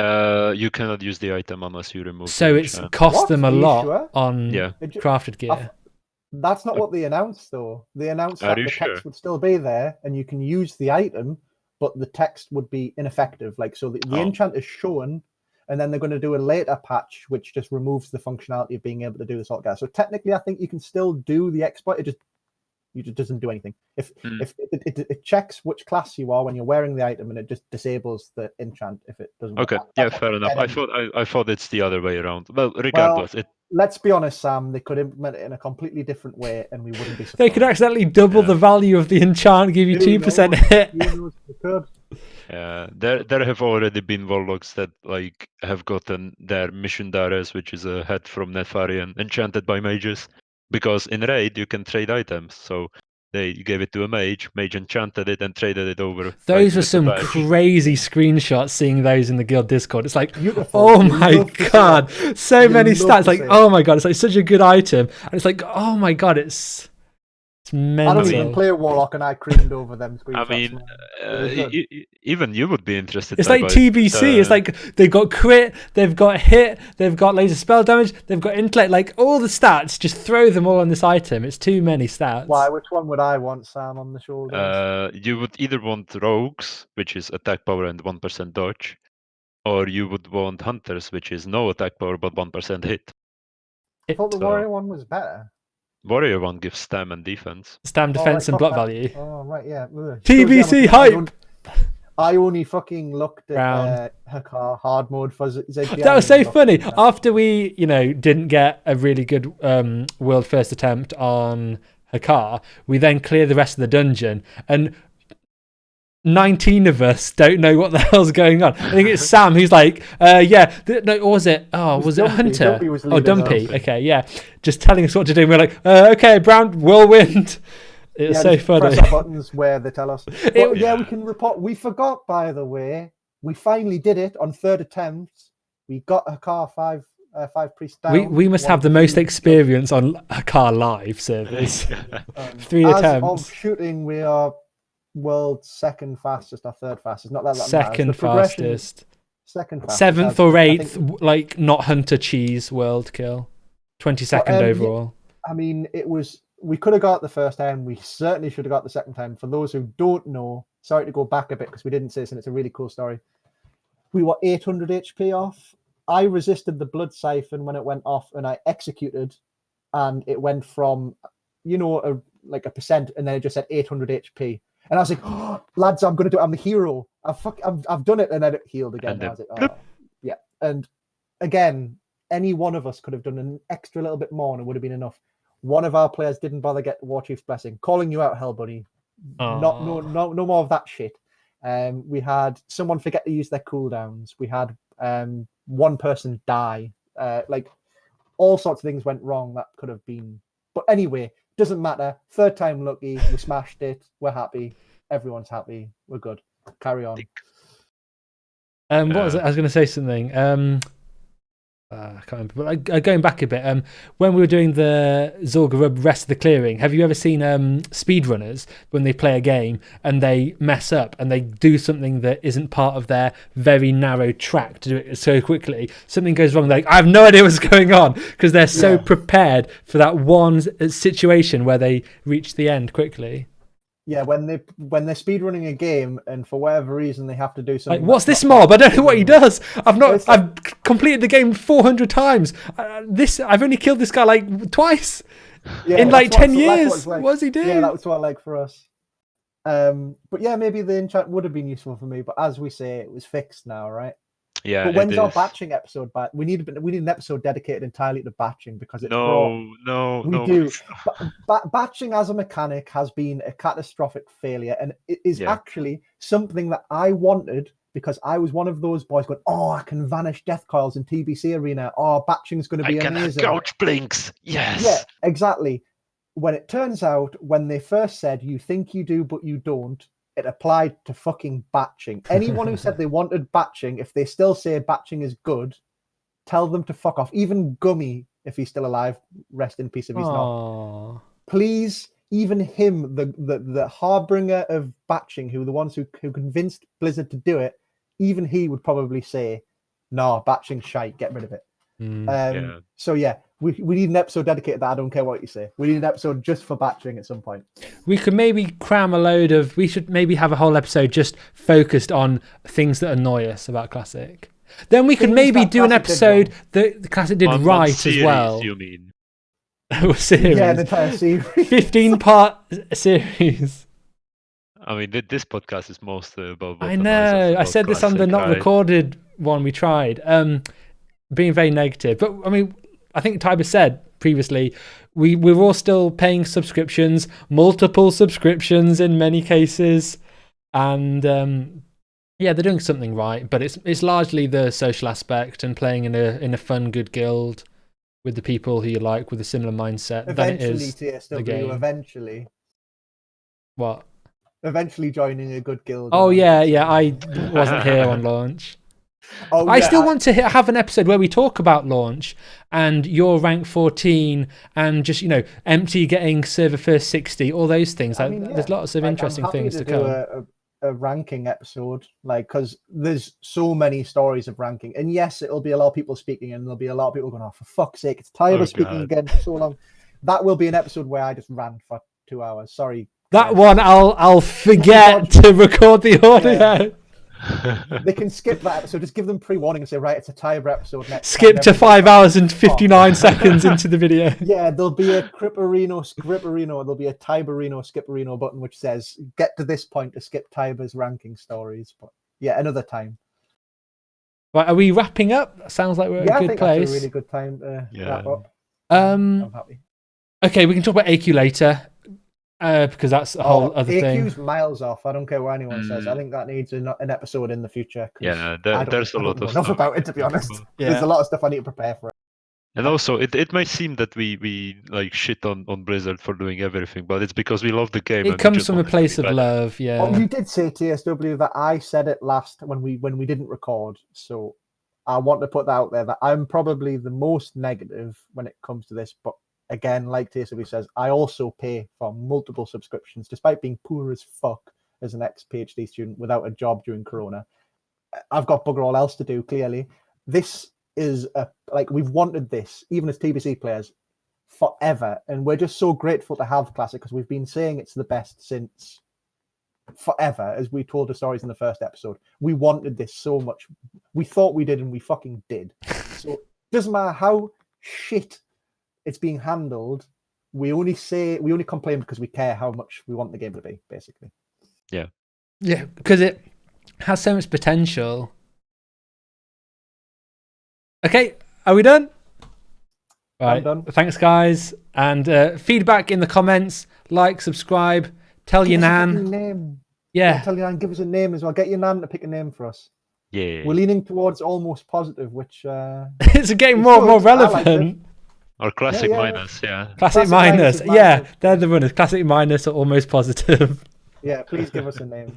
you cannot use the item unless you remove so the it's enchant. cost them a lot on crafted gear? That's not what they announced, though. They announced that the text would still be there, and you can use the item, but the text would be ineffective. Like, so the enchant is shown, and then they're going to do a later patch which just removes the functionality of being able to do this all together. So technically, I think you can still do the exploit. It just doesn't do anything. If it checks which class you are when you're wearing the item, and it just disables the enchant if it doesn't. Okay, fair enough. I thought it's the other way around. Well, regardless, let's be honest, Sam. They could implement it in a completely different way, and we wouldn't be surprised. They could accidentally double the value of the enchant, give you 2% hit. They could. There have already been warlocks that like have gotten their mission dares, which is a head from Nefarian, enchanted by mages, because in raid you can trade items. So they gave it to a mage enchanted it and traded it over. Those are some crazy screenshots, seeing those in the guild Discord. It's like, oh my god, so many stats. Like, oh my god, it's like such a good item. And it's like, oh my god, it's mental. I don't even play a warlock, and I creamed over them screenshots. I mean, even you would be interested. It's like TBC. It's like they've got crit, they've got hit, they've got laser spell damage, they've got intellect. Like all the stats, just throw them all on this item. It's too many stats. Why? Which one would I want, Sam, on the shoulders? You would either want rogues, which is attack power and 1% dodge, or you would want hunters, which is no attack power but 1% hit. I thought the warrior one was better. Warrior one gives stam and defense. Stam, defense, and block value. Oh, right, yeah. TBC hype! I only fucking looked at Hakar hard mode for ZGM. That was so funny. After we, didn't get a really good world first attempt on Hakar, we then clear the rest of the dungeon, and 19 of us don't know what the hell's going on. I think it's Sam who's like, was it Hunter? Dumpy. Okay, yeah. Just telling us what to do. And we're like, okay, Brown, whirlwind. It's so funny. Press our buttons where they tell us. We can report. We forgot, by the way, we finally did it on third attempt. We got Hakar 5 priests down. We must have the most experience on Hakar live servers. 3 attempts. Of shooting, we are world second fastest or third fastest. Not that second fastest. Second fastest. 7th or 8th, like not Hunter Cheese world kill. 22nd overall. I mean, we could have got the first time. We certainly should have got the second time. For those who don't know, sorry to go back a bit because we didn't say this, and it's a really cool story. We were 800 HP off. I resisted the blood siphon when it went off, and I executed, and it went from, like a percent, and then it just said 800 HP. And I was like, oh, lads, I'm going to do it. I'm the hero. I've done it. And then it healed again. And I was like, oh, yeah. And again, any one of us could have done an extra little bit more and it would have been enough. One of our players didn't bother get War Chief's Blessing. Calling you out, Hell Buddy. No more of that shit. We had someone forget to use their cooldowns. We had one person die. Like all sorts of things went wrong that could have been. But anyway, doesn't matter. Third time lucky. We smashed it. We're happy. Everyone's happy. We're good. Carry on. What was it? I was going to say something. I can't remember. But going back a bit, when we were doing the Zul'Gurub Rest of the Clearing, have you ever seen speedrunners when they play a game and they mess up and they do something that isn't part of their very narrow track to do it so quickly? Something goes wrong. They're like, I have no idea what's going on, because they're so prepared for that one situation where they reach the end quickly. Yeah, when they're speedrunning a game and for whatever reason they have to do something. Like, what's this mob? I don't know what he does. I've completed the game 400 times. I've only killed this guy like twice in like 10 years. What does he do? Yeah, that was what I like for us. But yeah, maybe the enchant would have been useful for me. But as we say, it was fixed now, right? Yeah. But when's our batching episode back? We need an episode dedicated entirely to batching, because it's we do. Batching as a mechanic has been a catastrophic failure, and it is actually something that I wanted, because I was one of those boys going, "Oh, I can vanish death coils in TBC Arena. Oh, batching's going to be amazing. I can gouge blinks. Yes. Yeah, exactly." When it turns out, when they first said you think you do but you don't, it applied to fucking batching. Anyone who said they wanted batching, if they still say batching is good, tell them to fuck off. Even Gummy, if he's still alive, rest in peace if he's not. Please, even him, the harbinger of batching, who convinced Blizzard to do it, even he would probably say, "No, batching's shite, get rid of it." So yeah, we need an episode dedicated to that. I don't care what you say. We need an episode just for batching at some point. We could maybe cram we should maybe have a whole episode just focused on things that annoy us about Classic. Then we could maybe do an episode that the Classic did right series, as well. You mean? Series. Yeah, an entire series. 15-part series. I mean, this podcast is mostly about. I know. I said this on the not recorded one we tried. Being very negative, but I mean, I think Tiber said previously we're all still paying subscriptions, multiple subscriptions in many cases, and they're doing something right. But it's largely the social aspect and playing in a fun, good guild with the people who you like with a similar mindset. Eventually, TSW. Eventually. What? Eventually joining a good guild. Oh yeah. I wasn't here on launch. I still want to have an episode where we talk about launch and your rank 14 and just, empty getting server first 60, all those things. There's lots of interesting things to come. A ranking episode, because there's so many stories of ranking, and yes, it'll be a lot of people speaking, and there'll be a lot of people going, "Oh, for fuck's sake, it's tired of speaking again for so long." That will be an episode where I just ran for 2 hours. Sorry. That one I'll forget to record the audio. Yeah. They can skip that episode. Just give them pre-warning and say, right, it's a Tiber episode next. Skip to 5 hours and 59 seconds into the video. Yeah, there'll be a Cripperino, Scripperino, there'll be a Tiberino, Skipperino button which says, get to this point to skip Tiber's ranking stories. But yeah, another time. Right, are we wrapping up? That sounds like we're at a good place. That's a really good time to wrap up. I'm happy. Okay, we can talk about AQ later. Because that's a whole other thing. AQ's miles off. I don't care what anyone says. I think that needs an episode in the future. Yeah, there's a lot of stuff about it, to be honest. Yeah. There's a lot of stuff I need to prepare for it. And also, it might seem that we like shit on Blizzard for doing everything, but it's because we love the game. It comes from a place of love, yeah. Well, you did say, TSW, that I said it last when we didn't record, so I want to put that out there, that I'm probably the most negative when it comes to this, but again, like TSW says, I also pay for multiple subscriptions, despite being poor as fuck as an ex-PhD student without a job during Corona. I've got bugger all else to do, clearly. This is we've wanted this, even as TBC players, forever. And we're just so grateful to have Classic, because we've been saying it's the best since forever, as we told the stories in the first episode. We wanted this so much. We thought we did, and we fucking did. So it doesn't matter how shit it's being handled, we only complain because we care how much we want the game to be, basically. Yeah, because it has so much potential. Okay, are we done? Right, I'm done. Thanks, guys, and feedback in the comments. Like, subscribe, tell your nan. Name. Yeah, tell your nan. Give us a name as well. Get your nan to pick a name for us. Yeah, we're leaning towards almost positive, which it's getting more and more relevant. Or classic minus, yeah. Classic minus, yeah. They're the runners. Classic minus or almost positive. Yeah, please give us a name.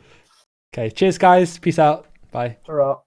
Okay, cheers, guys. Peace out. Bye. Ta-ra.